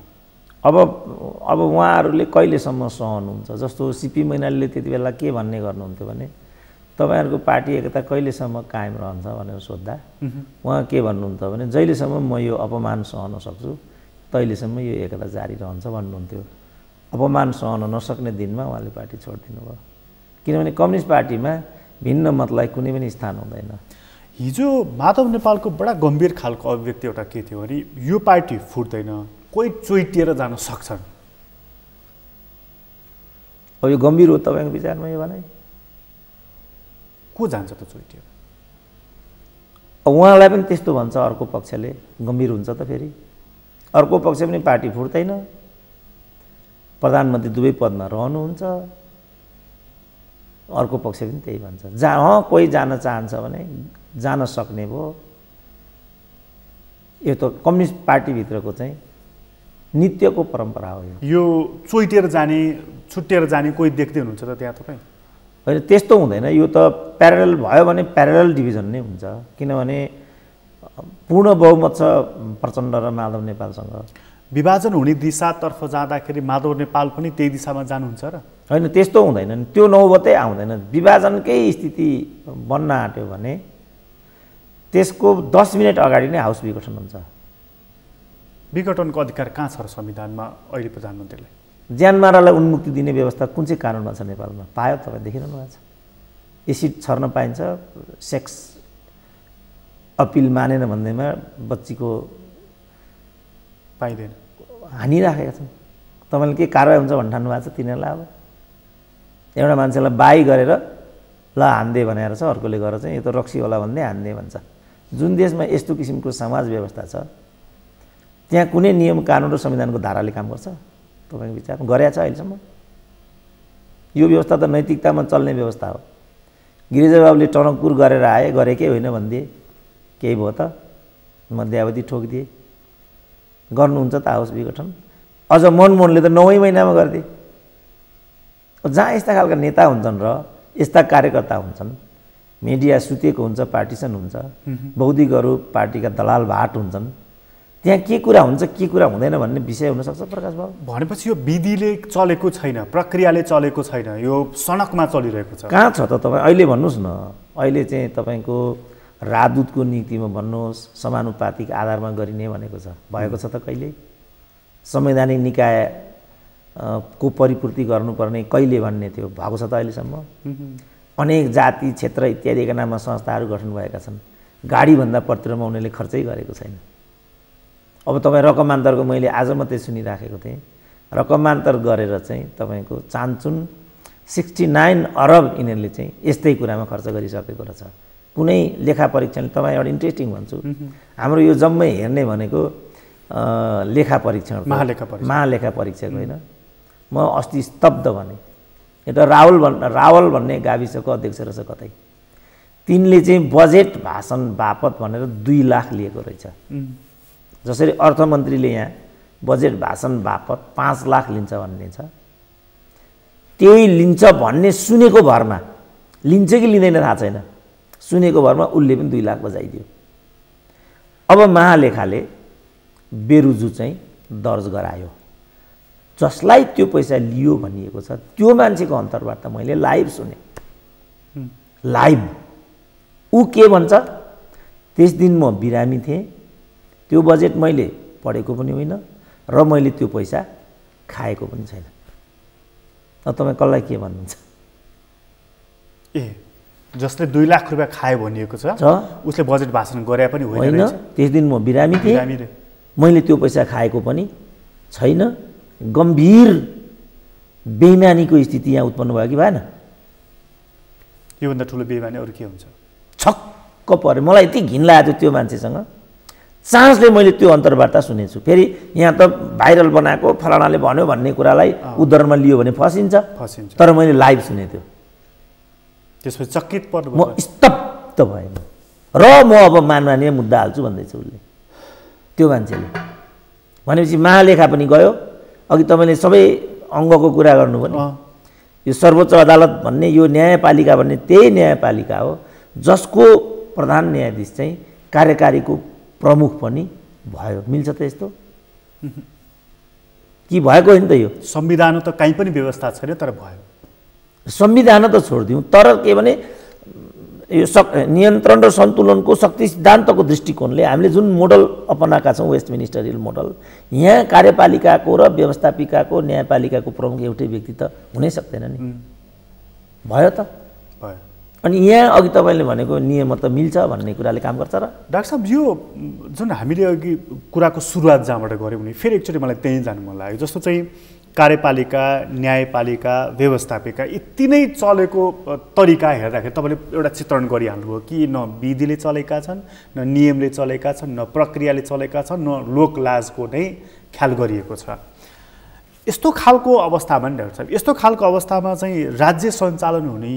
अब उहाँहरूले कहिलेसम्म सहनुहुन्छ? जस्तो सिपी मैनालीले त्यति बेला के भन्ने गर्नुहुन्थ्यो भने तपाईँहरूको पार्टी एकता कहिलेसम्म कायम रहन्छ भनेर सोद्धा उहाँ के भन्नुहुन्छ भने जहिलेसम्म म यो अपमान सहन सक्छु तहिलेसम्म यो एकता जारी रहन्छ भन्नुहुन्थ्यो। अपमान सहन नसक्ने दिनमा उहाँले पार्टी छोडिदिनु भयो, किनभने कम्युनिस्ट पार्टीमा भिन्न मतलाई कुनै पनि स्थान हुँदैन। हिजो माधव नेपालको बडा गम्भीर खालको अभिव्यक्ति एउटा के थियो भने यो पार्टी फुट्दैन, कोही चोइटिएर जान सक्छन्। अब यो गम्भीर हो तपाईँको विचारमा यो भनाइ? को जान्छ त चोइटिएर? उहाँलाई पनि त्यस्तो भन्छ अर्को पक्षले, गम्भीर हुन्छ त फेरि। अर्को पक्ष पनि पार्टी फुट्दैन, प्रधानमन्त्री दुवै पदमा रहनुहुन्छ, अर्को पक्ष पनि त्यही भन्छ। कोही जान चाहन्छ भने जान सक्ने भयो। यो त कम्युनिस्ट पार्टीभित्रको चाहिँ नित्यको परम्परा हो। यो चोइटेर जाने, छुट्टिएर जाने कोही देख्दै हुनुहुन्छ त त्यहाँ तपाईँ? होइन, त्यस्तो हुँदैन। यो त प्यारलल भयो भने प्यारलल डिभिजन नै हुन्छ, किनभने पूर्ण बहुमत छ प्रचण्ड र माधव नेपालसँग। विभाजन हुने दिशातर्फ जाँदाखेरि माधव नेपाल पनि त्यही दिशामा जानुहुन्छ र? होइन, त्यस्तो हुँदैन, त्यो नौबतै आउँदैन। विभाजनकै स्थिति बन्न आँट्यो भने त्यसको 10 मिनट अगाडि नै हाउस विघटन हुन्छ। विघटनको अधिकार कहाँ छ र संविधानमा अहिले प्रधानमन्त्रीलाई? ज्यानमारालाई उन्मुक्ति दिने व्यवस्था कुन चाहिँ कानुनमा छ नेपालमा? पायो तपाईँ देखिरहनु भएको छ। एसिड छर्न पाइन्छ, सेक्स अपिल मानेन भन्दैमा बच्चीको पाइँदैन, हानिराखेका छन्। तपाईँले के कारवाही हुन्छ भन्नु ठान्नु भएको छ तिनीहरूलाई? अब एउटा मान्छेलाई बाई गरेर ल हान्दे भनेर छ, अर्कोले गरेर चाहिँ यो त रक्सी होला भन्दै हान्दे भन्छ। जुन देशमा यस्तो किसिमको समाज व्यवस्था छ त्यहाँ कुनै नियम कानुन र संविधानको धाराले काम गर्छ तपाईँको विचारमा? गरेछ अहिलेसम्म? यो व्यवस्था त नैतिकतामा चल्ने व्यवस्था हो। गिरिजाबाबुले टनकपुर गरेर आए, गरेकै होइन भनिदिए, केही भयो त? मध्यावधि ठोकिदिए। गर्नुहुन्छ त हाउस विघटन? अझ मनमोहनले त 9 महिनामा गरिदिए। जहाँ यस्ता खालका नेता हुन्छन् र यस्ता कार्यकर्ता हुन्छन्, मिडिया सुतेको हुन्छ, पार्टिसन हुन्छ, बौद्धिकहरू पार्टीका दलाल भाट हुन्छन्, त्यहाँ के कुरा हुन्छ के कुरा हुँदैन भन्ने विषय हुनसक्छ प्रकाश बाबु। भनेपछि यो विधिले चलेको छैन, प्रक्रियाले चलेको छैन, यो सडकमा चलिरहेको छ। कहाँ छ त तपाईँ? अहिले भन्नुहोस् न, अहिले चाहिँ तपाईँको राजदूतको नियुक्तिमा भन्नुहोस् समानुपातिक आधारमा गरिने भनेको छ, भएको छ त कहिले? संवैधानिक निकाय को परिपूर्ति गर्नुपर्ने कहिले भन्ने थियो, भएको छ त अहिलेसम्म? अनेक जाति क्षेत्र इत्यादिका नाममा संस्थाहरू गठन भएका छन्। गाडीभन्दा प्रतिमा उनीहरूले खर्चै गरेको छैन। अब तपाईँ रकमान्तरको मैले आज मात्रै सुनिराखेको थिएँ, रकमान्तर गरेर चाहिँ तपाईँको चान्चुन 69 अरब यिनीहरूले चाहिँ यस्तै कुरामा खर्च गरिसकेको रहेछ। कुनै लेखा परीक्षणले, तपाईँ एउटा इन्ट्रेस्टिङ भन्छु, हाम्रो यो जम्मै हेर्ने भनेको लेखा परीक्षण, महालेखा परीक्षक होइन। म अस्ति स्तब्ध भने, एउटा रावल भन्ने गाविसको अध्यक्ष रहेछ कतै, तिनले चाहिँ बजेट भाषण बापत भनेर 2 लाख लिएको रहेछ। जसरी अर्थमन्त्रीले यहाँ बजेट भाषण बापत 5 लाख लिन्छ भन्ने छ, त्यही लिन्छ भन्ने सुनेको भरमा, लिन्छ कि लिँदैन थाहा छैन, सुनेको भरमा उसले पनि 2 लाख बजाइदियो। अब महालेखाले बेरुजु चाहिँ दर्ज गरायो, जसलाई त्यो पैसा लियो भनिएको छ त्यो मान्छेको अन्तर्वार्ता मैले लाइभ सुने, लाइभ। ऊ के भन्छ, त्यस दिन म बिरामी थिएँ, त्यो बजेट मैले पढेको पनि होइन र मैले त्यो पैसा खाएको पनि छैन। तपाईँ कसलाई के भन्नुहुन्छ? ए, जसले 2 लाख रुपियाँ खायो भनिएको छ उसले बजेट भाषण गरे पनि होइन। त्यस दिन म बिरामी थिएँ, मैले त्यो पैसा खाएको पनि छैन। गम्भीर बेइमानीको स्थिति यहाँ उत्पन्न भयो कि भएन? योभन्दा ठुलो बेइमानी अरू के हुन्छ? छक्क पऱ्यो, मलाई यति घिन लागेको थियो त्यो मान्छेसँग। चान्सले मैले त्यो अन्तर्वार्ता सुनेछु। फेरि यहाँ त भाइरल बनाएको फलानाले भन्यो भन्ने कुरालाई उद्धरणमा लियो भने फसिन्छ, तर मैले लाइभ सुने थियो। त्यसपछि चकित पर्नु, म स्तब्ध भएँ र म अब मानमान्य मुद्दा हाल्छु भन्दैछु उसले, त्यो मान्छेले। भनेपछि महालेखा पनि गयो। अघि तपाईँले सबै अङ्गको कुरा गर्नु भने यो सर्वोच्च अदालत भन्ने, यो न्यायपालिका भन्ने त्यही न्यायपालिका हो जसको प्रधान न्यायाधीश चाहिँ कार्यकारीको प्रमुख पनि भयो। मिल्छ त यस्तो? कि भएको होइन त? यो संविधान त कहीँ पनि व्यवस्था छैन, तर भयो। संविधान त छोडिदिउँ, तर के भने यो नियन्त्रण र सन्तुलनको शक्ति सिद्धान्तको दृष्टिकोणले हामीले जुन मोडल अपनाएका छौँ, वेस्टमिनिस्टरियल मोडल, यहाँ कार्यपालिकाको र व्यवस्थापिकाको न्यायपालिकाको प्रमुख एउटै व्यक्ति त हुनै सक्दैन नि। भयो त? भयो। अनि यहाँ अघि तपाईँले भनेको नियम त मिल्छ भन्ने कुराले काम गर्छ र? डाक्टर साहब, यो जुन हामीले अघि कुराको सुरुवात जहाँबाट गऱ्यौँ नि, फेरि एकचोटि मलाई त्यहीँ जानु मन लाग्यो। जस्तो चाहिँ कार्यपालिका, न्यायपालिका, व्यवस्थापिका यी तीनै चलेको तरिका हेर्दाखेरि तपाईँले एउटा चित्रण गरिहाल्नुभयो कि न विधिले चलेका छन्, न नियमले चलेका छन्, न प्रक्रियाले चलेका छन्, न लोकलाजको नै ख्याल गरिएको छ। यस्तो खालको अवस्थामा नि डाक्टर साहब, यस्तो खालको अवस्थामा चाहिँ राज्य सञ्चालन हुने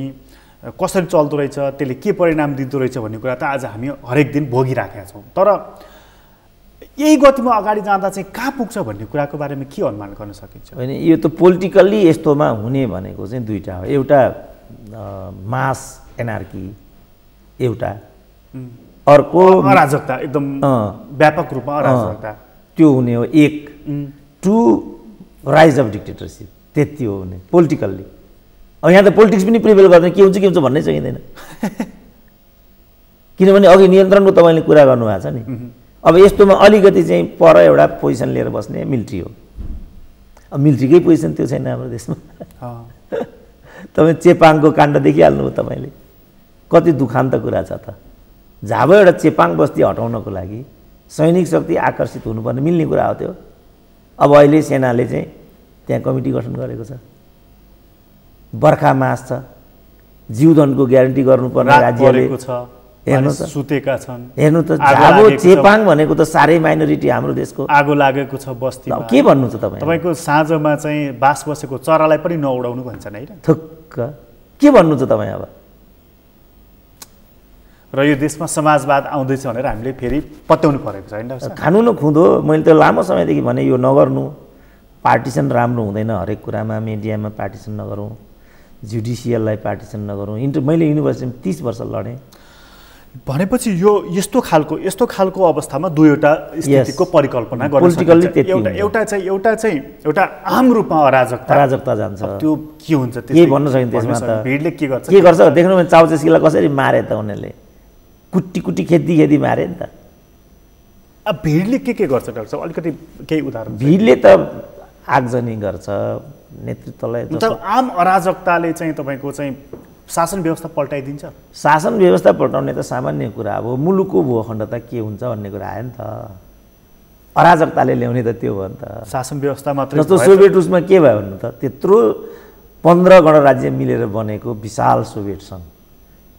कसरी चल्दो रहेछ, त्यसले के परिणाम दिँदो रहेछ भन्ने कुरा त आज हामी हरेक दिन भोगिराखेका छौँ। तर यही गतिमा अगाडि जाँदा चाहिँ कहाँ पुग्छ भन्ने कुराको बारेमा के अनुमान गर्न सकिन्छ? होइन, यो त पोलिटिकल्ली यस्तोमा हुने भनेको चाहिँ दुईवटा हो। एउटा मास एनार्की, एउटा अर्को अराजकता, एकदम व्यापक रूपमा अराजकता त्यो हुने हो। एक टु राइज अफ डिक्टेटरसिप, त्यति हो हुने पोलिटिकल्ली। अब यहाँ त पोलिटिक्स पनि प्रिभेल गर्दैन, के हुन्छ भन्नै सकिँदैन। किनभने अघि नियन्त्रणको तपाईँले कुरा गर्नुभएको छ नि। अब यस्तोमा अलिकति चाहिँ पर एउटा पोजिसन लिएर बस्ने मिलिट्री हो। अब मिलिट्रीकै पोजिसन त्यो छैन हाम्रो देशमा। तपाईँ चेपाङको काण्ड देखिहाल्नुभयो तपाईँले, कति दुखान्त कुरा छ त। जब एउटा चेपाङ बस्ती हटाउनको लागि सैनिक शक्ति आकर्षित हुनुपर्ने मिल्ने कुरा हो त्यो। अब अहिले सेनाले चाहिँ त्यहाँ कमिटी गठन गरेको छ, बर्खा मास छ, जीवदण्डको ग्यारेन्टी गर्नुपर्ने राज्यले हेर्नु त सुतेका छन्। हेर्नु त अब चेपाङ भनेको त साह्रै माइनोरिटी हाम्रो देशको। आगो लागेको छ बस्तीमा। के भन्नु छ तपाईँ? तपाईँको साँझमा चाहिँ बास बसेको चरालाई पनि नउडाउनु भन्छन् होइन? थुक्क के भन्नु छ तपाईँ? अब र यो देशमा समाजवाद आउँदैछ भनेर हामीले फेरि पत्याउनु परेको छ होइन? खानु न खुँदो। मैले त लामो समयदेखि भने यो नगर्नु, पार्टिसन राम्रो हुँदैन, हरेक कुरामा मिडियामा पार्टिसन नगरौँ, जुडिसियललाई पार्टिसन नगरौँ। मैले युनिभर्सिटीमा 30 वर्ष लडेँ। भनेपछि यो यस्तो खालको अवस्थामा दुईवटा स्थितिको परिकल्पना गर्न सकिन्छ। एउटा आम रूपमा अराजकता जान्छ। त्यो के हुन्छ के भन्न सकिन्छ त्यसमा? त भिडले के गर्छ देख्नु भने चाउचेस्कीलाई कसरी मारे त उनीहरूले, कुट्टी खेदी मारे नि त। अब भिडले के गर्छ डाक्टर साहब, अलिकति केही उदाहरण? भिडले त आगजनी गर्छ नेतृत्वलाई। आम अराजकताले चाहिँ तपाईँको चाहिँ शासन व्यवस्था पल्टाइदिन्छ? शासन व्यवस्था पल्टाउने त सामान्य कुरा हो। मुलुकको भूखण्डता के हुन्छ भन्ने कुरा आयो नि त। अराजकताले ल्याउने त त्यो भयो नि त। शासन व्यवस्था मात्र जस्तो सोभियत रुसमा के भयो भन्नु त, त्यत्रो 15 गणराज्य मिलेर बनेको विशाल सोभियत सङ्घ,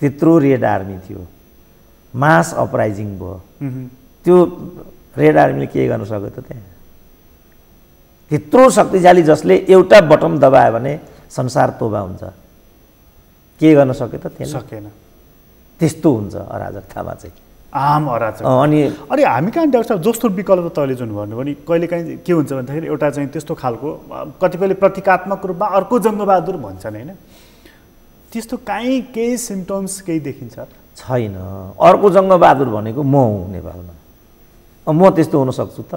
त्यत्रो रेड आर्मी थियो, मास अपराइजिङ भयो। त्यो रेड आर्मीले के गर्न सक्यो त? त्यहाँ त्यत्रो शक्तिशाली जसले एउटा बटन दबायो भने संसार तोबा हुन्छ, के गर्न सक्यो त? त्यहाँ सकेन। त्यस्तो हुन्छ अराजकतामा चाहिँ, आम अराजकता। अनि हामी कहाँ डाक्टर साहब जस्तो विकल्प तपाईँले जुन भन्नुभयो भने कहिलेकाहीँ के हुन्छ भन्दाखेरि एउटा चाहिँ त्यस्तो खालको कतिपयले प्रतीकात्मक रूपमा अर्को जङ्गबहादुर भन्छन् होइन? त्यस्तो काहीँ केही सिम्टम्स केही देखिन्छ छैन? अर्को जङ्गबहादुर भनेको म हुँ नेपालमा। म त्यस्तो हुन सक्छु त?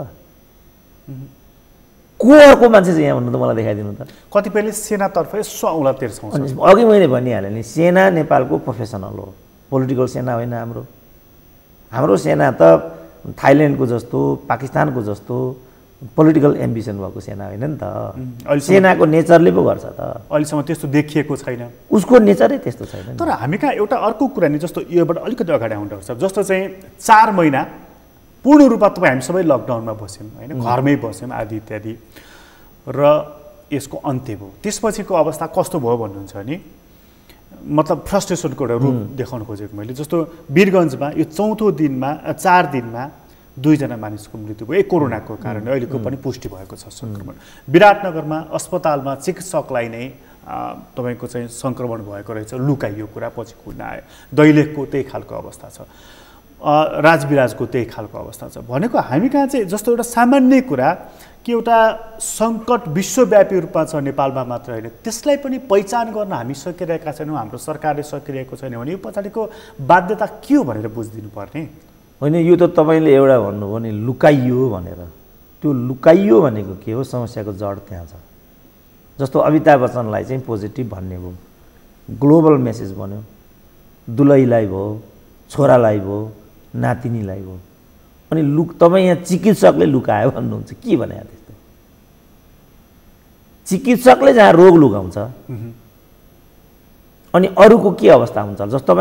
को अर्को मान्छे चाहिँ यहाँ भन्नु त मलाई देखाइदिनु त। कतिपयले सेनातर्फ यसो औँला तेर्साउँछ। अघि मैले भनिहालेँ नि, सेना नेपालको प्रोफेसनल हो, पोलिटिकल सेना होइन हाम्रो। हाम्रो सेना त थाइल्यान्डको जस्तो, पाकिस्तानको जस्तो पोलिटिकल एम्बिसन भएको सेना होइन नि त। सेनाको नेचरले पो गर्छ त। अहिलेसम्म त्यस्तो देखिएको छैन, उसको नेचरै त्यस्तो छैन। तर हामी कहाँ एउटा अर्को कुरा नि, जस्तो योबाट अलिकति अगाडि आउनुपर्छ, जस्तो चाहिँ 4 महिना पूर्ण रूपमा तपाईँ हामी सबै लकडाउनमा बस्यौँ होइन, घरमै बस्यौँ आदि इत्यादि, र यसको अन्त्य भयो। त्यसपछिको अवस्था कस्तो भयो भन्नुहुन्छ भने, मतलब फ्रस्ट्रेसनको एउटा रूप देखाउन खोजेको मैले। जस्तो वीरगन्जमा यो 4 दिनमा 4 दिनमा 2 जना मानिसको मृत्यु भयो कोरोनाको कारणले, अहिलेको पनि पुष्टि भएको छ सङ्क्रमण। विराटनगरमा अस्पतालमा चिकित्सकलाई नै तपाईँको चाहिँ सङ्क्रमण भएको रहेछ, लुकाइयो कुरा, पछि खुल्न आयो। दैलेखको त्यही खालको अवस्था छ, राजविराजको त्यही खालको अवस्था छ। भनेको हामी कहाँ चाहिँ जस्तो एउटा सामान्य कुरा कि एउटा सङ्कट विश्वव्यापी रूपमा छ, नेपालमा मात्र होइन, त्यसलाई पनि पहिचान गर्न हामी सकिरहेका छैनौँ, हाम्रो सरकारले सकिरहेको छैन भने यो पछाडिको बाध्यता के हो भनेर बुझिदिनु पर्ने होइन? यो त तपाईँले एउटा भन्नुभयो नि लुकाइयो भनेर, त्यो लुकाइयो भनेको के हो? समस्याको जड त्यहाँ छ। जस्तो अमिताभ बच्चनलाई चाहिँ पोजिटिभ भन्ने भयो, ग्लोबल मेसेज भन्यो, दुलैलाई भयो, छोरालाई भयो, नातिनीलाई भयो, अनि तपाईँ यहाँ चिकित्सकले लुकायो भन्नुहुन्छ, के भने? त्यस्तो चिकित्सकले जहाँ रोग लुकाउँछ अनि अरूको के अवस्था हुन्छ? जस्तो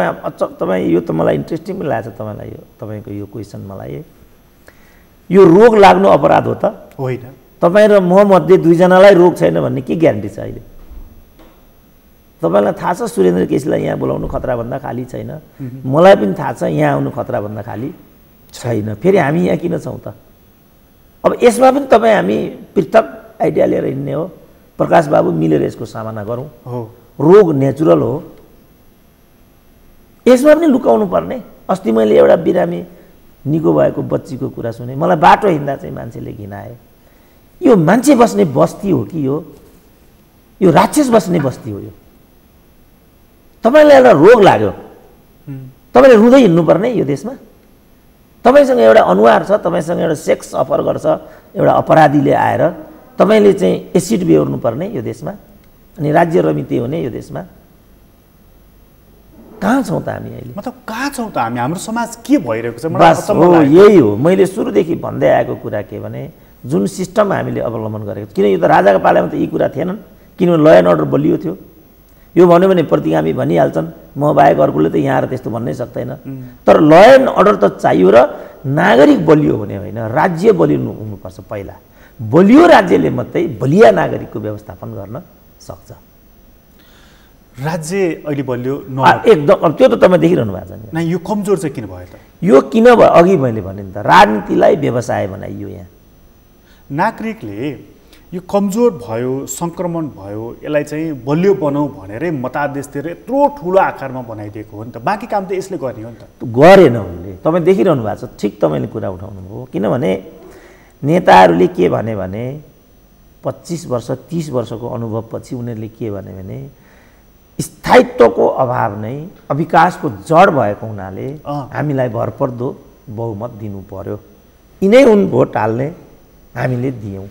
तपाईँ यो त मलाई इन्ट्रेस्टिङ पनि लागेको छ तपाईँलाई, यो तपाईँको यो क्वेसन मलाई, यो रोग लाग्नु अपराध हो त? होइन। तपाईँ र म मध्ये दुईजनालाई रोग छैन भन्ने के ग्यारेन्टी छ अहिले? तपाईँलाई थाहा छ सुरेन्द्र केसीलाई यहाँ बोलाउनु खतराभन्दा खाली छैन, मलाई पनि थाहा छ यहाँ आउनु खतराभन्दा खाली छैन। फेरि हामी यहाँ किन छौँ त? अब यसमा पनि तपाईँ हामी पृथक आइडिया लिएर हिँड्ने हो? प्रकाश बाबु मिलेर यसको सामना गरौँ। रोग नेचुरल हो, यसमा पनि लुकाउनु पर्ने। अस्ति मैले एउटा बिरामी निको भएको बच्चीको कुरा सुने, मलाई बाटो हिँड्दा चाहिँ मान्छेले घिनाए। यो मान्छे बस्ने बस्ती हो कि यो राक्षस बस्ने बस्ती हो? यो तपाईँलाई एउटा रोग लाग्यो, तपाईँले रुँदै हिँड्नुपर्ने यो देशमा? तपाईँसँग एउटा अनुहार छ, तपाईँसँग एउटा सेक्स अफर गर्छ एउटा अपराधीले आएर, तपाईँले चाहिँ एसिड बेहोर्नु पर्ने यो देशमा? अनि राज्य रमिते हुने यो देशमा? कहाँ छौँ त हामी अहिले? मतलब कहाँ छौँ त हामी? हाम्रो समाज के भइरहेको छ? बस हो, यही हो मैले सुरुदेखि भन्दै आएको कुरा के भने जुन सिस्टम हामीले अवलम्बन गरेको, किन यो त राजाको पालामा त यी कुरा थिएनन्, किनभने ल एन्ड अर्डर बलियो थियो। यो भन्यो भने प्रतिगामी भनिहाल्छन्, म बाहेक अर्कोले त यहाँ त्यसतो भन्नै सक्दैन। तर ल एन्ड अर्डर त चाहियो र नागरिक बलियो हुने होइन, राज्य बलियो हुनुपर्छ। पहिला बलियो राज्यले मात्रै बलिया नागरिकको व्यवस्थापन गर्न सक्छ। राज्य अहिले बलियो एकदम, अब त्यो त तपाईँ देखिरहनु भएको छ नि। यो कमजोर चाहिँ किन भयो त? यो किन भयो? अघि मैले भने नि त, राजनीतिलाई व्यवसाय बनाइयो। यहाँ नागरिकले यो कमजोर भयो, सङ्क्रमण भयो, यसलाई चाहिँ बलियो बनाऊ भनेरै मतादेशतिर यत्रो ठुलो आकारमा बनाइदिएको हो नि त। बाँकी काम त यसले गर्ने हो नि त। गरेन उनले, तपाईँ देखिरहनु भएको छ। ठिक तपाईँले कुरा उठाउनु भयो, किनभने नेताहरूले के भने 25 वर्ष 30 वर्षको अनुभवपछि उनीहरूले के भने स्थायित्वको अभाव नै विकासको जड भएको हुनाले हामीलाई भरपर्दो बहुमत दिनु पर्यो। यिनै उन भोट हाल्ने हामीले दियौँ।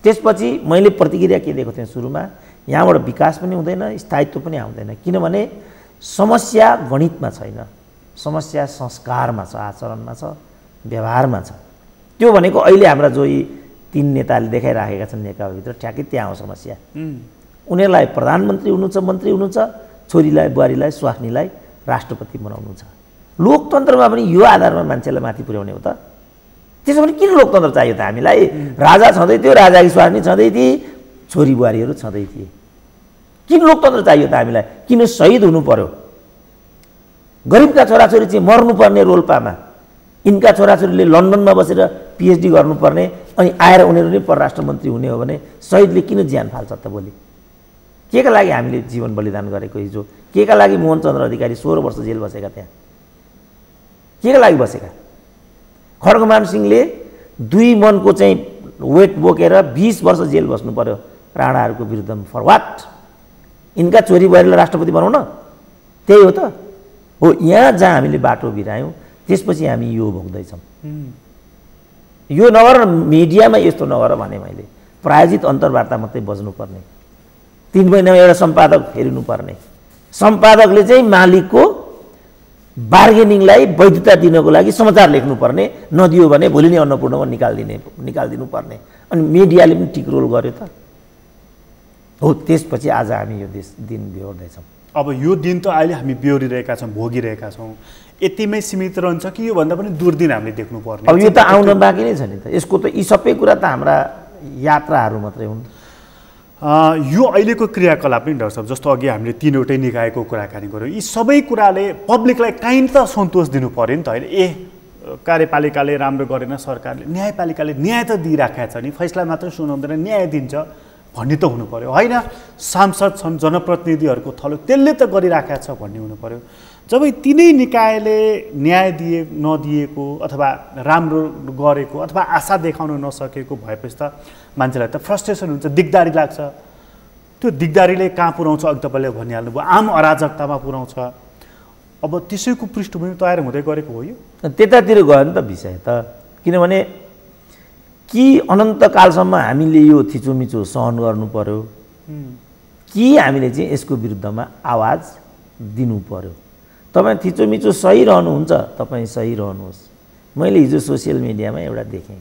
त्यसपछि मैले प्रतिक्रिया के दिएको थिएँ सुरुमा, यहाँबाट विकास पनि हुँदैन, स्थायित्व पनि आउँदैन। किनभने समस्या गणितमा छैन, समस्या संस्कारमा छ, आचरणमा छ, व्यवहारमा छ। त्यो भनेको अहिले हाम्रा जो यी 3 नेताले देखाइराखेका छन् नेकपाभित्र, ठ्याक्कै त्यहाँ हो समस्या। उनीहरूलाई प्रधानमन्त्री हुनु छ, मन्त्री हुनु छ, छोरीलाई बुहारीलाई स्वास्नीलाई राष्ट्रपति बनाउनु छ। लोकतन्त्रमा पनि यो आधारमा मान्छेलाई माथि पुर्याउने हो त? त्यसो भने किन लोकतन्त्र चाहियो त हामीलाई? राजा छँदै थियो, राजाकी स्वास्नी छँदै थिए, छोरी बुहारीहरू छँदै थिए। किन लोकतन्त्र चाहियो त हामीलाई? किन शहीद हुनु पर्यो? गरिबका छोराछोरी चाहिँ मर्नुपर्ने रोल्पामा, यिनका छोराछोरीले लन्डनमा बसेर पिएचडी गर्नुपर्ने, अनि आएर उनीहरू नै परराष्ट्र मन्त्री हुने हो भने शहीदले किन ज्यान फाल्छ त भोलि? के का लागि हामीले जीवन बलिदान गरेको? हिजो के का लागि मोहनचन्द्र अधिकारी 16 वर्ष जेल बसेका? त्यहाँ के का लागि बसेका? खड्गमान सिंहले 2 मनको चाहिँ वेट बोकेर 20 वर्ष जेल बस्नु पर्यो राणाहरूको विरुद्धमा। For what? यिनका छोरी बुहारीलाई राष्ट्रपति बनाउन? त्यही हो त हो। यहाँ जहाँ हामीले बाटो बिरायौँ त्यसपछि हामी यो भोग्दैछौँ। यो नगर मिडियामा यस्तो नगर भने मैले प्रायोजित अन्तर्वार्ता मात्रै बज्नुपर्ने, 3 महिनामा एउटा सम्पादक फेरिनुपर्ने, सम्पादकले चाहिँ मालिकको बार्गेनिङलाई वैधता दिनको लागि समाचार लेख्नुपर्ने, नदियो भने भोलि नै अन्नपूर्णमा निकालिदिनु पर्ने। अनि मिडियाले पनि ठिक रोल गर्यो त हो। त्यसपछि आज हामी यो दिन बेहोर्दैछौँ। अब यो दिन त अहिले हामी बेहोरिरहेका छौँ, भोगिरहेका छौँ। यतिमै सीमित रहन्छ कि योभन्दा पनि दूर दिन हामीले देख्नुपर्ने? अब यो त आउन बाँकी नै छ नि त। यसको त यी सबै कुरा त हाम्रा यात्राहरू मात्रै हुन्। यो अहिलेको क्रियाकलाप पनि डाक्टर साहब, जस्तो अघि हामीले 3वटै निकायको कुराकानी गऱ्यौँ, यी सबै कुराले पब्लिकलाई काहीँ त सन्तोष दिनु पऱ्यो नि त होइन? कार्यपालिकाले राम्रो गरेन, सरकारले, न्यायपालिकाले न्याय त दिइराखेको छ नि, फैसला मात्र सुनाउँदैन, न्याय दिन्छ भन्ने त हुनु पऱ्यो होइन? सांसद छन्, जनप्रतिनिधिहरूको थलो, त्यसले त गरिराखेको छ भन्ने हुनु पऱ्यो। जब तिनै निकायले न्याय नदिएको अथवा राम्रो गरेको अथवा आशा देखाउन नसकेको भएपछि त मान्छेलाई त फ्रस्ट्रेसन हुन्छ, दिगदारी लाग्छ। त्यो दिगदारीले कहाँ पुर्याउँछ? अघि तपाईँले भनिहाल्नुभयो, आम अराजकतामा पुर्याउँछ। अब त्यसैको पृष्ठभूमि तयार हुँदै गरेको हो यो। त्यतातिर गयो नि त विषय त। किनभने कि अनन्तकालसम्म हामीले यो थिचोमिचो सहन गर्नु पर्यो कि हामीले चाहिँ यसको विरुद्धमा आवाज दिनु पर्यो? तपाईँ थिचोमिचो सही रहनुहुन्छ, तपाईँ सही रहनुहोस्। मैले हिजो सोसियल मिडियामा एउटा देखेँ,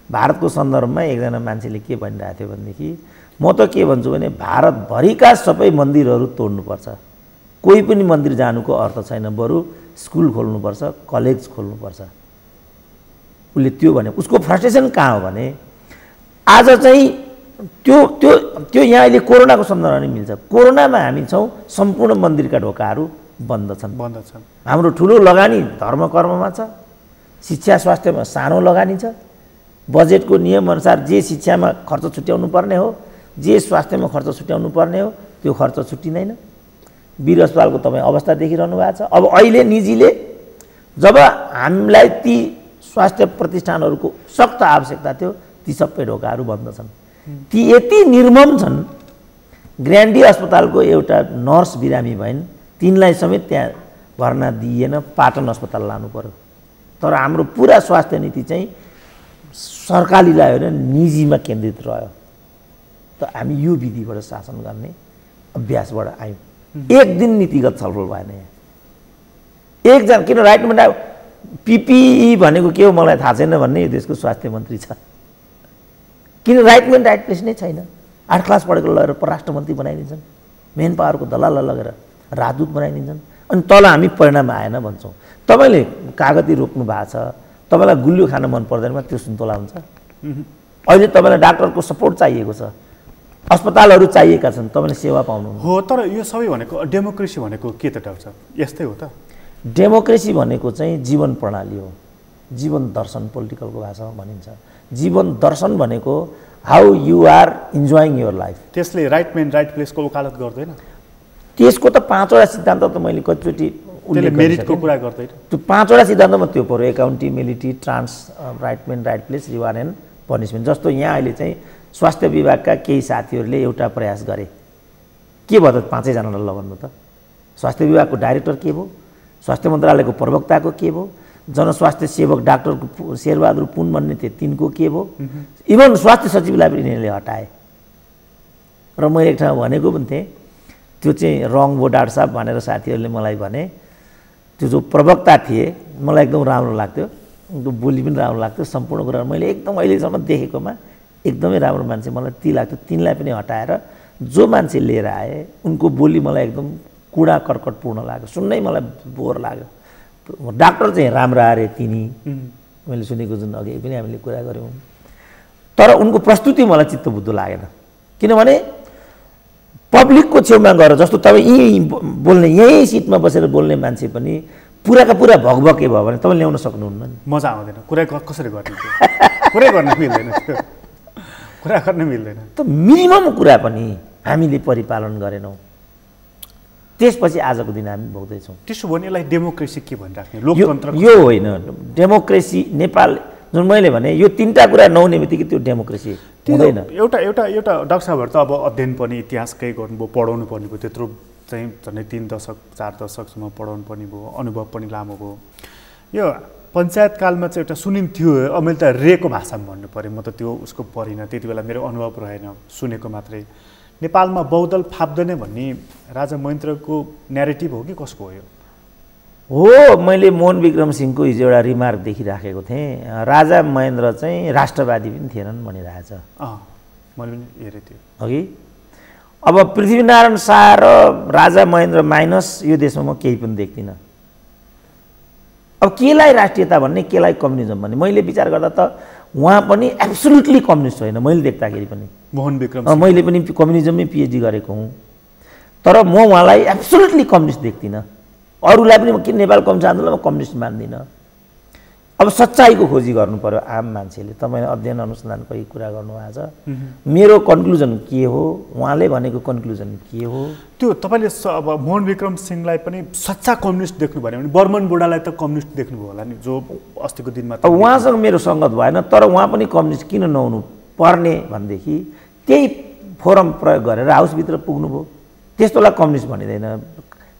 भारतको सन्दर्भमा एकजना मान्छेले के भनिरहेको थियो भनेदेखि, म त के भन्छु भने भारतभरिका सबै मन्दिरहरू तोड्नुपर्छ, कोही पनि मन्दिर जानुको अर्थ छैन, बरु स्कुल खोल्नुपर्छ, कलेज खोल्नुपर्छ। उसले त्यो भने उसको फ्रस्ट्रेसन कहाँ हो भने आज चाहिँ त्यो त्यो त्यो यहाँ अहिले कोरोनाको सन्दर्भमा नै मिल्छ। कोरोनामा हामी छौँ, सम्पूर्ण मन्दिरका ढोकाहरू बन्द छन्। हाम्रो ठुलो लगानी धर्म कर्ममा छ, शिक्षा स्वास्थ्यमा सानो लगानी छ। बजेटको नियमअनुसार जे शिक्षामा खर्च छुट्याउनु पर्ने हो, जे स्वास्थ्यमा खर्च छुट्याउनु पर्ने हो, त्यो खर्च छुट्टिँदैन। वीर अस्पतालको तपाईँ अवस्था देखिरहनु भएको छ। अब अहिले निजीले जब हामीलाई ती स्वास्थ्य प्रतिष्ठानहरूको सख्त आवश्यकता थियो, ती सबै ढोकाहरू बन्द छन्। ती यति निर्मम छन्, ग्रान्डी अस्पतालको एउटा नर्स बिरामी भइन्, तिनलाई समेत त्यहाँ भर्ना दिइएन, पाटन अस्पताल लानु पर्यो। तर हाम्रो पुरा स्वास्थ्य नीति चाहिँ सरकारीलाई होइन निजीमा केन्द्रित रह्यो। त हामी यो विधिबाट शासन गर्ने अभ्यासबाट आयौँ। एक दिन नीतिगत छलफल भएन यहाँ। एकजना किन राइटमेन्ट आयो, पिपिई भनेको के हो मलाई थाहा छैन भन्ने यो देशको स्वास्थ्य मन्त्री छ। किन राइटमेन्ट राइट प्लेस नै छैन? 8 क्लास पढेको लगेर परराष्ट्र मन्त्री बनाइदिन्छन्, मेन पावरको दलाललाई लगेर राजदूत बनाइदिन्छन्, अनि तल हामी परिणाम आएन भन्छौँ। तपाईँले कागती रोक्नु भएको छ, तपाईँलाई गुलियो खान मन पर्दैनमा त्यो सुन्तोला हुन्छ। अहिले तपाईँलाई डाक्टरको सपोर्ट चाहिएको छ, अस्पतालहरू चाहिएका छन्, तपाईँले सेवा पाउनु हो। तर यो सबै भनेको डेमोक्रेसी भनेको के त डाक्टर साहब? यस्तै हो त। डेमोक्रेसी भनेको चाहिँ जीवन प्रणाली हो, जीवन दर्शन पोलिटिकलको भाषामा भनिन्छ। जीवन दर्शन भनेको how you are enjoying your life. त्यसले राइटमेन राइट प्लेसको वकालत गर्दैन? त्यसको त 5वटा सिद्धान्त त मैले कतिचोटि उल्लेख मेरिटको कुरा गर्दैन। त्यो 5वटा सिद्धान्तमा त्यो पर्यो, accountability, right man right place, reward and punishment. जस्तो यहाँ अहिले चाहिँ स्वास्थ्य विभागका केही साथीहरूले एउटा प्रयास गरे, के भयो त 5जनालाई लगाउनु त? स्वास्थ्य विभागको डाइरेक्टर के भयो, स्वास्थ्य मन्त्रालयको प्रवक्ताको के भयो, जनस्वास्थ्य सेवक डाक्टर शेरबहादुर पुन भन्ने थिए तिनको के भयो, इभन स्वास्थ्य सचिवलाई पनि यिनीहरूले हटाए। र मैले एक ठाउँ भनेको पनि थिएँ, त्यो चाहिँ रङ भयो डाक्टर साहब भनेर साथीहरूले मलाई भने। त्यो जो प्रवक्ता थिए मलाई एकदम राम्रो लाग्थ्यो, उनको बोली पनि राम्रो लाग्थ्यो, सम्पूर्ण कुरा मैले एकदम अहिलेसम्म देखेकोमा एकदमै राम्रो मान्छे मलाई ती लाग्थ्यो। तिनलाई पनि हटाएर जो मान्छे लिएर आए उनको बोली मलाई एकदम कुडा कर्कटपूर्ण लाग्यो, सुन्नै मलाई बोर लाग्यो। डाक्टर चाहिँ राम्रो अरे तिनी मैले सुनेको, जुन अघि पनि हामीले कुरा गऱ्यौँ। तर उनको प्रस्तुति मलाई चित्तबुद्धो लागेन, किनभने पब्लिकको छेउमा गएर जस्तो तपाईँ यहीँ बोल्ने, यहीँ सिटमा बसेर बोल्ने मान्छे पनि पुराका पुरा भगभके भयो भने तपाईँ ल्याउन सक्नुहुन्न नि। मजा आउँदैन, कुरा कसरी गर्ने? कुरा गर्न मिल्दैन, कुरा गर्न मिल्दैन। त मिनिमम कुरा पनि हामीले परिपालन गरेनौँ, त्यसपछि आजको दिन हामी भोग्दैछौँ। त्यसो भने यसलाई डेमोक्रेसी के भनिराख्ने? लोकतन्त्र यो होइन। डेमोक्रेसी नेपाल जुन मैले भने यो 3टा कुरा नहुने बित्तिकै त्यो डेमोक्रेसी हुँदैन। एउटा एउटा एउटा डाक्टर साहबहरू त अब अध्ययन पनि इतिहासकै गर्नुभयो, पढाउनु पर्ने भयो, त्यत्रो चाहिँ झन्डै 3 दशक 4 दशकसम्म पढाउनु पर्ने भयो, अनुभव पनि लामो भयो। यो पञ्चायत कालमा चाहिँ एउटा सुनिन्थ्यो, अब मैले त रेको भाषामा भन्नु पऱ्यो, म त त्यो उसको पढिनँ, त्यति बेला मेरो अनुभव रहेन, सुनेको मात्रै। नेपालमा बहुदल फाप्दैन भन्ने राजा महेन्द्रको न्यारेटिभ हो कि कसको हो यो? हो, मैले मोहन विक्रम सिंहको हिजो एउटा रिमार्क देखिराखेको थिएँ, राजा महेन्द्र चाहिँ राष्ट्रवादी पनि थिएनन् भनिरहेछ। मैले पनि हेरेँ त्यो अघि। अब पृथ्वीनारायण शाह र राजा महेन्द्र माइनस यो देशमा म केही पनि देख्दिनँ। अब केलाई राष्ट्रियता भन्ने, केलाई कम्युनिजम भन्ने, मैले विचार गर्दा त उहाँ पनि एब्सोल्युटली कम्युनिस्ट होइन मैले देख्दाखेरि पनि। मोहन विक्रम मैले पनि कम्युनिजममै पिएचडी गरेको हुँ, तर म उहाँलाई एब्सोल्युटली कम्युनिस्ट देख्दिनँ। अरूलाई पनि किन नेपाल कम्युनिस्ट आन्दोलनमा कम्युनिस्ट मान्दिनँ। अब सच्चाइको खोजी गर्नु पर्यो आम मान्छेले। तपाईँले अध्ययन अनुसन्धानको कुरा गर्नुभएको छ, मेरो कन्क्लुजन के हो, उहाँले भनेको कन्क्लुजन के हो? त्यो तपाईँले अब मोहन विक्रम सिंहलाई पनि सच्चा कम्युनिस्ट देख्नु भयो भने बर्मन बुढालाई त कम्युनिस्ट देख्नुभयो होला नि, जो अस्तिको दिनमा। अब उहाँसँग मेरो सङ्गत भएन, तर उहाँ पनि कम्युनिस्ट किन नहुनु पर्ने भनेदेखि त्यही फोरम प्रयोग गरेर हाउसभित्र पुग्नुभयो, त्यस्तोलाई कम्युनिस्ट भनिँदैन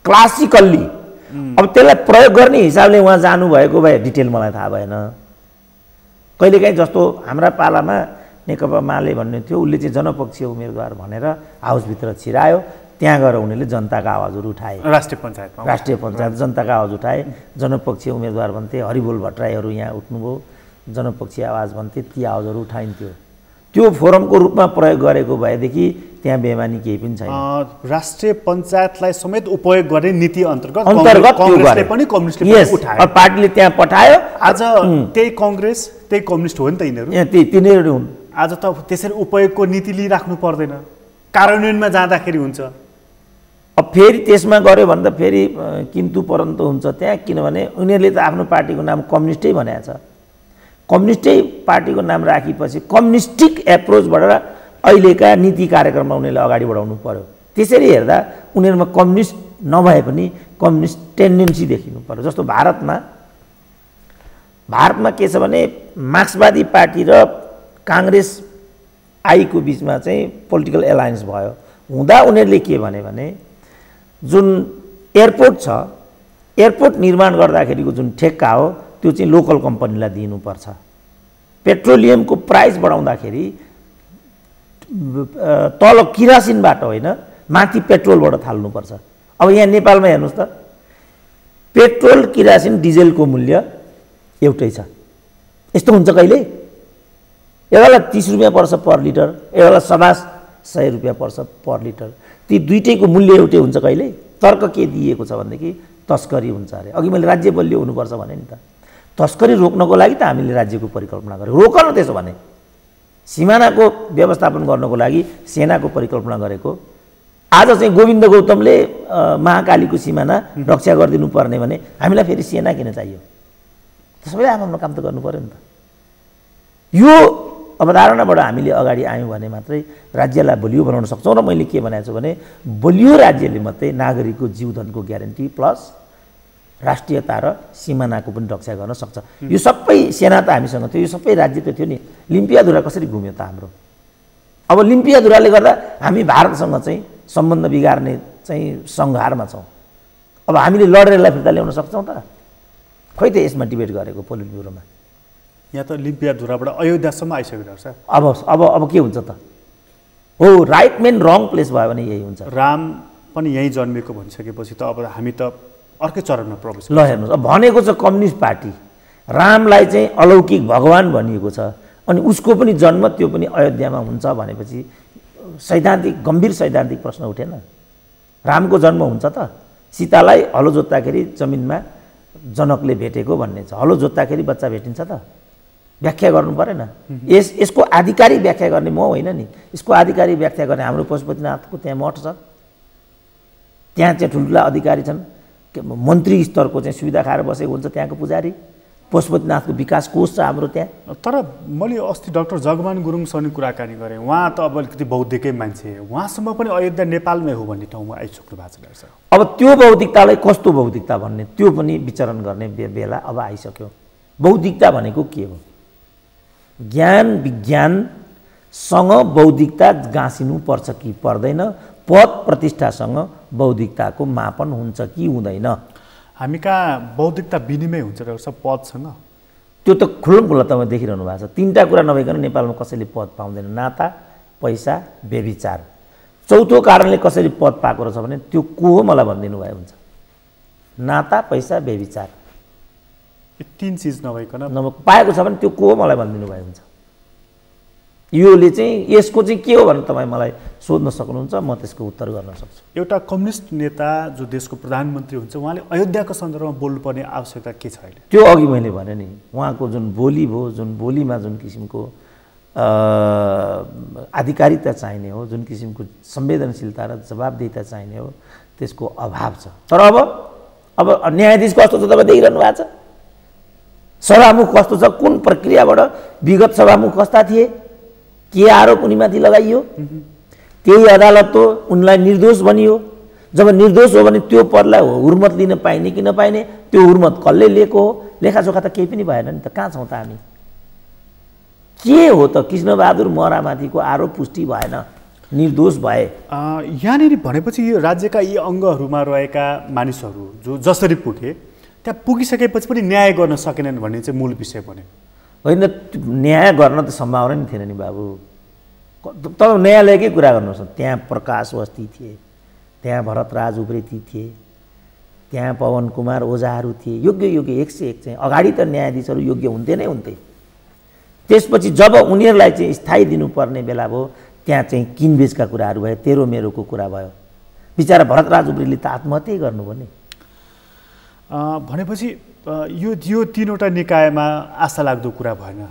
क्लासिकल्ली। अब त्यसलाई प्रयोग गर्ने हिसाबले उहाँ जानुभएको भए डिटेल मलाई थाहा भएन। कहिलेकाहीँ जस्तो हाम्रा पालामा नेकपा माले भन्ने थियो, उसले चाहिँ जनपक्षीय उम्मेदवार भनेर हाउसभित्र छिरायो, त्यहाँ गएर उनीहरूले जनताका आवाजहरू उठाए। राष्ट्रिय पञ्चायत जनताका आवाज उठाए, जनपक्षीय उम्मेदवार भन्थे, हरिबोल भट्टराईहरू यहाँ उठ्नुभयो, जनपक्षीय आवाज भन्थे, ती आवाजहरू उठाइन्थ्यो। त्यो फोरमको रूपमा प्रयोग गरेको भएदेखि त्यहाँ बेमानी केही पनि छैन। राष्ट्रिय पञ्चायतलाई समेत उपयोग गर्ने नीति अन्तर्गत कांग्रेसले पनि कम्युनिस्टले उठायो, पार्टीले त्यहाँ पठायो। आज त्यही कांग्रेस त्यही कम्युनिस्ट हो नि त यिनीहरू। तिनीहरू हुन्। आज त त्यसरी उपयोगको नीति लिइराख्नु पर्दैन, कार्यान्वयनमा जाँदाखेरि हुन्छ। अब फेरि त्यसमा गऱ्यो भने त फेरि किन्तु परन्तु हुन्छ त्यहाँ, किनभने उनीहरूले त आफ्नो पार्टीको नाम कम्युनिस्टै भनेको छ। कम्युनिस्टै पार्टीको नाम राखेपछि कम्युनिस्टिक एप्रोचबाट अहिलेका नीति कार्यक्रममा उनीहरूले अगाडि बढाउनु पर्यो। त्यसरी हेर्दा उनीहरूमा कम्युनिस्ट नभए पनि कम्युनिस्ट टेन्डेन्सी देखिनु पर्यो। जस्तो भारतमा के छ भने मार्क्सवादी पार्टी र काङ्ग्रेस आईको बिचमा चाहिँ पोलिटिकल एलायन्स भयो। हुँदा उनीहरूले के भने जुन एयरपोर्ट छ, एयरपोर्ट निर्माण गर्दाखेरिको जुन ठेक्का हो त्यो चाहिँ लोकल कम्पनीलाई दिनुपर्छ। पेट्रोलियमको प्राइस बढाउँदाखेरि तल किरासिनबाट होइन, माथि पेट्रोलबाट थाल्नुपर्छ। अब यहाँ नेपालमा हेर्नुहोस् त, पेट्रोल किरासिन डिजेलको मूल्य एउटै छ। यस्तो हुन्छ कहिले? एउटालाई 30 रुपियाँ पर्छ पर लिटर, एउटालाई 100 रुपियाँ पर्छ पर लिटर। ती दुइटैको मूल्य एउटै हुन्छ कहिले? तर्क के दिएको छ भनेदेखि तस्करी हुन्छ अरे। अघि मैले राज्य बलियो हुनुपर्छ भने नि त, तस्करी रोक्नको लागि त हामीले राज्यको परिकल्पना गरेको। रोक न त्यसो भने, सिमानाको व्यवस्थापन गर्नको लागि सेनाको परिकल्पना गरेको। आज चाहिँ गोविन्द गौतमले महाकालीको सिमाना रक्षा गरिदिनु पर्ने भने हामीलाई फेरि सेना किन चाहियो? सबैले आफ्नो काम त गर्नु पर्यो नि त। यो अवधारणाबाट हामीले अगाडि आयौँ भने मात्रै राज्यलाई बलियो बनाउन सक्छौँ। र मैले के भनेको छु भने बलियो राज्यले मात्रै नागरिकको जीवधनको ग्यारेन्टी प्लस राष्ट्रियता र सिमानाको पनि रक्षा गर्न सक्छ। यो सबै सेना त हामीसँग थियो, यो सबै राज्य त थियो नि। लिम्पियाधुरा कसरी घुम्यो त हाम्रो? अब लिम्पियाधुराले गर्दा हामी भारतसँग चाहिँ सम्बन्ध बिगार्ने चाहिँ सङ्घारमा छौँ। अब हामीले लडेर यसलाई फिर्ता ल्याउन सक्छौँ त? खोइ त यसमा डिबेट गरेको पोलिट ब्युरोमा। यहाँ त लिम्पियाधुराबाट अयोध्यासम्म आइसकेको छ। अब के हुन्छ त? हो, राइट मेन रङ प्लेस भयो भने यही हुन्छ। राम पनि यहीँ जन्मेको भनिसकेपछि त अब हामी त अर्कै चरणमा प्रवेश। ल हेर्नुहोस्, अब भनेको छ कम्युनिस्ट पार्टी, रामलाई चाहिँ अलौकिक भगवान भनिएको छ, अनि उसको पनि जन्म त्यो पनि अयोध्यामा हुन्छ भनेपछि सैद्धान्तिक गम्भीर सैद्धान्तिक प्रश्न उठेन? रामको जन्म हुन्छ त? सीतालाई हलो जोत्दाखेरि जमिनमा जनकले भेटेको भन्ने छ, हलो जोत्दाखेरि बच्चा भेटिन्छ त? व्याख्या गर्नु परेन? यसको आधिकारिक व्याख्या गर्ने म होइन नि, यसको आधिकारिक व्याख्या गर्ने हाम्रो पशुपतिनाथको त्यहाँ मठ छ, त्यहाँ चाहिँ ठुल्ठुला अधिकारी छन्, मन्त्री स्तरको चाहिँ सुविधा खाएर बसेको हुन्छ त्यहाँको पुजारी। पशुपतिनाथको विकास कोष छ हाम्रो त्यहाँ। तर मैले अस्ति डाक्टर जगमान गुरुङसँग कुराकानी गरेँ, उहाँ त अब अलिकति बौद्धिकै मान्छे, उहाँसम्म पनि अयोध्या नेपालमै हो भन्ने ठाउँमा आइसक्नु भएको छ डाक्टर। अब त्यो बौद्धिकतालाई कस्तो बौद्धिकता भन्ने त्यो पनि विचरण गर्ने बेला अब आइसक्यो। बौद्धिकता भनेको के हो? ज्ञान विज्ञानसँग बौद्धिकता गाँसिनु पर्छ कि पर्दैन? पद प्रतिष्ठासँग बौद्धिकताको मापन हुन्छ कि हुँदैन? हामी कहाँ बौद्धिकता विनिमय हुन्छ डाक्टर साहब पदसँग? त्यो त खुल्लम तपाईँ देखिरहनु भएको छ। 3टा कुरा नभइकन नेपालमा कसैले पद पाउँदैन: नाता, पैसा, व्यभिचार। चौथो कारणले कसरी पद पाएको रहेछ भने त्यो को हो मलाई भनिदिनु भए हुन्छ। नाता, पैसा, व्यभिचार, यो 3 चिज नभइकन पाएको छ भने त्यो को हो मलाई भनिदिनु भए हुन्छ। योले चाहिँ यसको चाहिँ के हो भनेर तपाईँ मलाई सोध्न सक्नुहुन्छ, म त्यसको उत्तर गर्न सक्छु। एउटा कम्युनिस्ट नेता जो देशको प्रधानमन्त्री हुन्छ, उहाँले अयोध्याको सन्दर्भमा बोल्नुपर्ने आवश्यकता के छ अहिले? त्यो अघि मैले भने नि, उहाँको जुन बोली भयो, जुन बोलीमा जुन किसिमको आधिकारिकता चाहिने हो, जुन किसिमको संवेदनशीलता र जवाबदेहिता चाहिने हो, त्यसको अभाव छ। तर अब न्यायाधीश कस्तो छ तपाईँ देखिरहनु भएको छ? सभामुख कस्तो छ? कुन प्रक्रियाबाट विगत सभामुख कस्ता थिए? के आरोप उनीमाथि लगाइयो? त्यही अदालत हो उनलाई निर्दोष भनियो। जब निर्दोष हो भने त्यो पदलाई हुर्मत लिन पाइने कि नपाइने, त्यो हुर्मत कसले लिएको हो? लेखाजोखा त केही पनि भएन नि त। कहाँ छौँ त हामी? के हो त? कृष्णबहादुर महरामाथिको आरोप पुष्टि भएन, निर्दोष भए। यहाँनिर भनेपछि यो राज्यका यी अङ्गहरूमा रहेका मानिसहरू जो जसरी पुगे, त्यहाँ पुगिसकेपछि पनि न्याय गर्न सकेनन् भन्ने चाहिँ मूल विषय बन्यो। होइन, न्याय गर्न त सम्भावना नि थिएन नि बाबु। तपाईँ न्यायालयकै कुरा गर्नुहोस्। त्यहाँ प्रकाश वस्ती थिए, त्यहाँ भरतराज उप्रेती थिए, त्यहाँ पवन कुमार ओझाहरू थिए, योग्य 101 चाहिँ। अगाडि त न्यायाधीशहरू योग्य हुन्थे नै हुन्थे। त्यसपछि जब उनीहरूलाई चाहिँ स्थायी दिनुपर्ने बेला भयो, त्यहाँ चाहिँ किनबेचका कुराहरू भए, तेरो मेरोको कुरा भयो। बिचरा भरतराज उप्रेतीले त आत्महत्या गर्नुभयो नि। भनेपछि यो 3वटा निकायमा आशा लाग्दो कुरा भएन।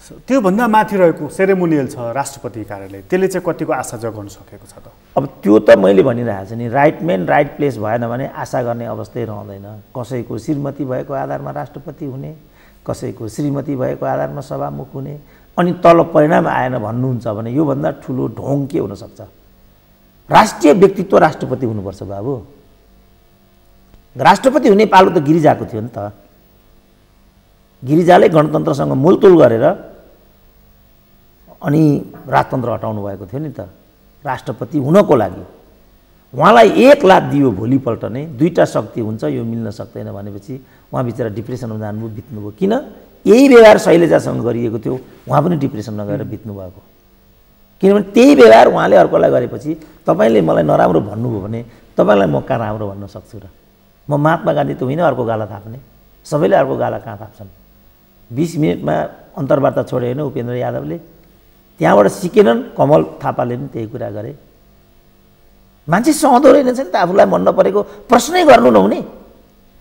त्योभन्दा माथि रहेको सेरेमोनियल छ राष्ट्रपति कार्यालय, त्यसले चाहिँ कतिको आशा जगाउन सकेको छ त? अब त्यो त मैले भनिरहेको छु नि, राइट म्यान राइट प्लेस भएन भने आशा गर्ने अवस्थै रहँदैन। कसैको श्रीमती भएको आधारमा राष्ट्रपति हुने, कसैको श्रीमती भएको आधारमा सभामुख हुने, अनि तल परिणाम आएन भन्नुहुन्छ भने योभन्दा ठुलो ढोङ के हुनसक्छ? राष्ट्रिय व्यक्तित्व राष्ट्रपति हुनुपर्छ बाबु। राष्ट्रपति हुने पालो त गिरिजाको थियो नि त। गिरिजाले गणतन्त्रसँग मोलतोल गरेर अनि राजतन्त्र हटाउनु भएको थियो नि त राष्ट्रपति हुनको लागि। उहाँलाई 1 लाख दियो भोलिपल्ट नै, दुईटा शक्ति हुन्छ, यो मिल्न सक्दैन भनेपछि उहाँ बिचरा डिप्रेसनमा जानुभयो, बित्नुभयो। किन? यही व्यवहार शैलजासँग गरिएको थियो, उहाँ पनि डिप्रेसनमा गएर बित्नु भएको। किनभने त्यही व्यवहार उहाँले अर्कोलाई गरेपछि तपाईँले मलाई नराम्रो भन्नुभयो भने तपाईँलाई म कहाँ राम्रो भन्न सक्छु र? म महात्मा गान्धी त होइन अर्को गाला थाप्ने, सबैले अर्को गाला कहाँ थाप्छन्? 20 मिनटमा अन्तर्वार्ता छोडे होइन उपेन्द्र यादवले, त्यहाँबाट सिकेनन्। कमल थापाले पनि त्यही कुरा गरे। मान्छे सहँदो रहेनछ नि त, आफूलाई मन नपरेको प्रश्नै गर्नु नहुने,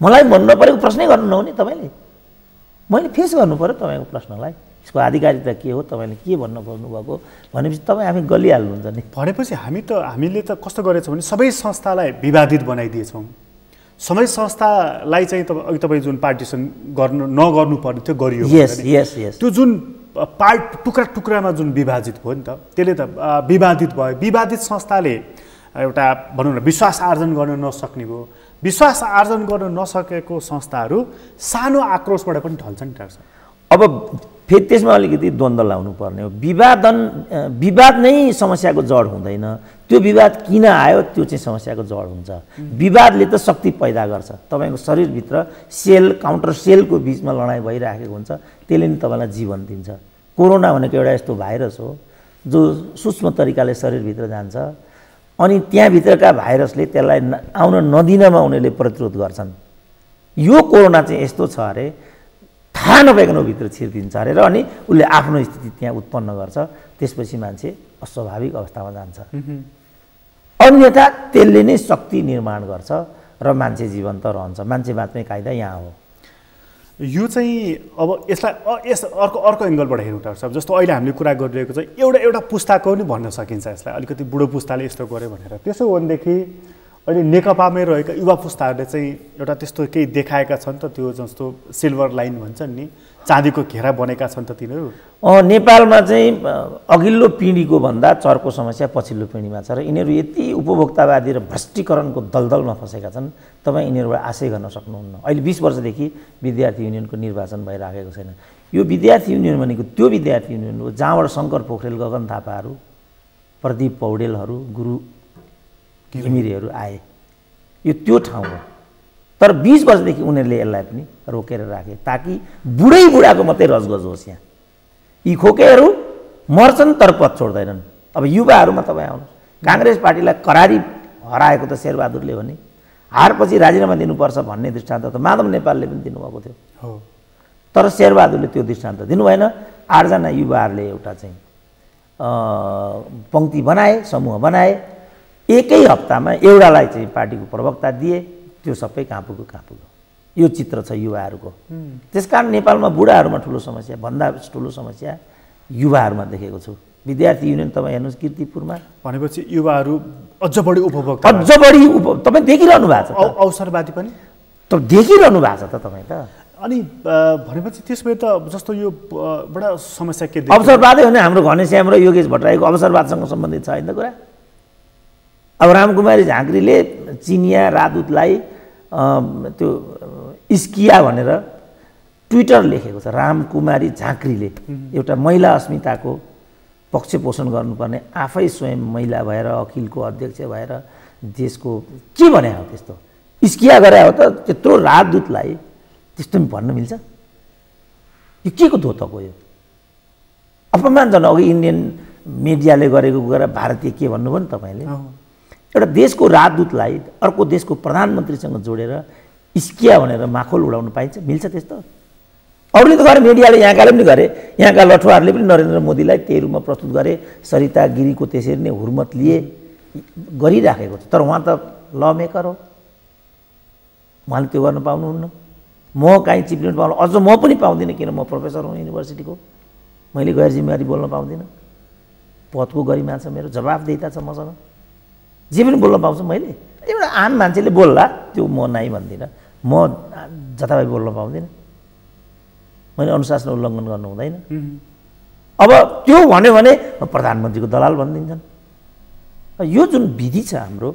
मलाई मन नपरेको प्रश्नै गर्नु नहुने। तपाईँले मैले फेस गर्नु पऱ्यो तपाईँको प्रश्नलाई, यसको आधिकारिकता के हो, तपाईँले के भन्न खोज्नुभएको भनेपछि तपाईँ आफै गलिहाल्नुहुन्छ नि। भनेपछि हामीले त कस्तो गरेछौँ भने सबै संस्थालाई विवादित बनाइदिएछौँ। सबै संस्थालाई चाहिँ अघि तपाईँ जुन पार्टिसन नगर्नु पर्ने थियो गरियो। यस त्यो जुन टुक्रा टुक्रामा जुन विभाजित भयो नि त, त्यसले त विवादित भयो। विवादित संस्थाले एउटा भनौँ न विश्वास आर्जन गर्न नसक्ने भयो। विश्वास आर्जन गर्न नसकेको संस्थाहरू सानो आक्रोशबाट पनि ढल्छन् नि डाक्टर साहब। अब फेरि त्यसमा अलिकति द्वन्द्व लाउनु पर्ने हो। विवाद नै समस्याको जड हुँदैन, त्यो विवाद किन आयो त्यो चाहिँ समस्याको जड हुन्छ। विवादले त शक्ति पैदा गर्छ। तपाईँको शरीरभित्र सेल काउन्टर सेलको बिचमा लडाइँ भइराखेको हुन्छ, त्यसले नि तपाईँलाई जीवन दिन्छ। कोरोना भनेको एउटा यस्तो भाइरस हो जो सूक्ष्म तरिकाले शरीरभित्र जान्छ अनि त्यहाँभित्रका भाइरसले त्यसलाई आउन नदिनमा उनीहरूले प्रतिरोध गर्छन्। यो कोरोना चाहिँ यस्तो छ अरे, थाहा नपाइकन भित्र छिर्दिन्छ अरे र अनि उसले आफ्नो स्थिति त्यहाँ उत्पन्न गर्छ। त्यसपछि मान्छे अस्वाभाविक अवस्थामा जान्छ। अन्यथा त्यसले नै शक्ति निर्माण गर्छ र मान्छे जीवन्त रहन्छ। मान्छे बाँच्ने कायदा यहाँ हो। यो चाहिँ अब यसलाई अर्को एङ्गलबाट हेर्नु डाक्टर साहब, जस्तो अहिले हामीले कुरा गरिरहेको छ एउटा पुस्ताको पनि भन्न सकिन्छ यसलाई, अलिकति बुढो पुस्ताले यस्तो गर्यो भनेर। त्यसो हो भनेदेखि अहिले नेकपामै रहेका युवा पुस्ताहरूले चाहिँ एउटा त्यस्तो केही देखाएका छन् त, त्यो जस्तो सिल्भर लाइन भन्छन् नि, चाँदीको घेरा बनेका छन् त तिनीहरू? नेपालमा चाहिँ अघिल्लो पिँढीको भन्दा चर्को समस्या पछिल्लो पिँढीमा छ र यिनीहरू यति उपभोक्तावादी र भ्रष्टीकरणको दलदलमा फँसेका छन्, तपाईँ यिनीहरूबाट आशै गर्न सक्नुहुन्न। अहिले 20 वर्षदेखि विद्यार्थी युनियनको निर्वाचन भइराखेको छैन। यो विद्यार्थी युनियन भनेको त्यो विद्यार्थी युनियन हो जहाँबाट शङ्कर पोखरेल, गगन थापाहरू, प्रदीप पौडेलहरू, गुरु घिमिरेहरू आए। यो त्यो ठाउँ हो। तर 20 वर्षदेखि उनीहरूले यसलाई पनि रोकेर राखे ताकि बुढाको मात्रै रजगज होस्। यहाँ यी खोकेहरू मर्छन् तर पद छोड्दैनन्। अब युवाहरूमा तपाईँ आउनुहोस्, काङ्ग्रेस पार्टीलाई करारी हराएको त शेरबहादुरले हो नि, हारपछि राजीनामा दिनुपर्छ भन्ने दृष्टान्त त माधव नेपालले पनि दिनुभएको थियो। तर शेरबहादुरले त्यो दृष्टान्त दिनु भएन। 8 जना युवाहरूले एउटा चाहिँ पङ्क्ति बनाए, समूह बनाए। एकै हप्तामा एउटालाई चाहिँ पार्टीको प्रवक्ता दिए, त्यो सबै कहाँ पुग्यो। यो चित्र छ युवाहरूको। त्यसकारण नेपालमा बुढाहरूमा ठुलो समस्या भन्दा ठुलो समस्या युवाहरूमा देखेको छु। विद्यार्थी युनियन तपाईँ हेर्नुहोस् किर्तिपुरमा, भनेपछि युवाहरू अझ बढी उपभोक्ता, तपाईँ देखिरहनु भएको छ। अवसरवादी पनि त देखिरहनु भएको छ त तपाईँ त। अनि भनेपछि त्यसमा त जस्तो यो बडा समस्या के अवसरवादै हो नि। हाम्रो घनश्याम र योगेश भट्टराईको अवसरवादसँग सम्बन्धित छ होइन त कुरा। अब रामकुमारी झाँक्रीले चिनिया राजदूतलाई त्यो इस्किया भनेर ट्विटर लेखेको छ। रामकुमारी झाँक्रीले एउटा महिला अस्मिताको पक्ष पोषण गर्नुपर्ने आफै स्वयं महिला भएर अखिलको अध्यक्ष भएर देशको के भने हो त्यस्तो इस्किया गरे हो त? त्यत्रो राजदूतलाई त्यस्तो पनि भन्न मिल्छ? यो के को धोतक हो? यो अपमानजनक। अघि इन्डियन मिडियाले गरेको कुरा भारतीय के भन्नुभयो नि तपाईँले? एउटा देशको राजदूतलाई अर्को देशको प्रधानमन्त्रीसँग जोडेर इस्किया भनेर माखोल उडाउनु पाइन्छ? मिल्छ त्यस्तो? अरूले त गरे, मिडियाले यहाँकाले पनि गरे, यहाँका लठुवाहरूले पनि नरेन्द्र मोदीलाई त्यही रूपमा प्रस्तुत गरे। सरिता गिरीको त्यसरी नै हुर्मत लिए गरिराखेको छ। तर उहाँ त ल मेकर हो, उहाँले त्यो गर्न पाउनुहुन्न। म काहीँ चिप्लिनु पाउनु, अझ म पनि पाउँदिनँ, किन म प्रोफेसर हुँ युनिभर्सिटीको। मैले गैर जिम्मेवारी बोल्न पाउँदिनँ, पदको गरिमा छ, मेरो जवाफदेहिता छ मसँग, जे पनि बोल्न पाउँछु मैले। एउटा आम मान्छेले बोल्ला त्यो म नाइ भन्दिनँ, म जताभावी बोल्न पाउँदिनँ, मैले अनुशासन उल्लङ्घन गर्नु हुँदैन। अब त्यो भन्यो भने प्रधानमन्त्रीको दलाल भनिदिन्छन्। यो जुन विधि छ हाम्रो,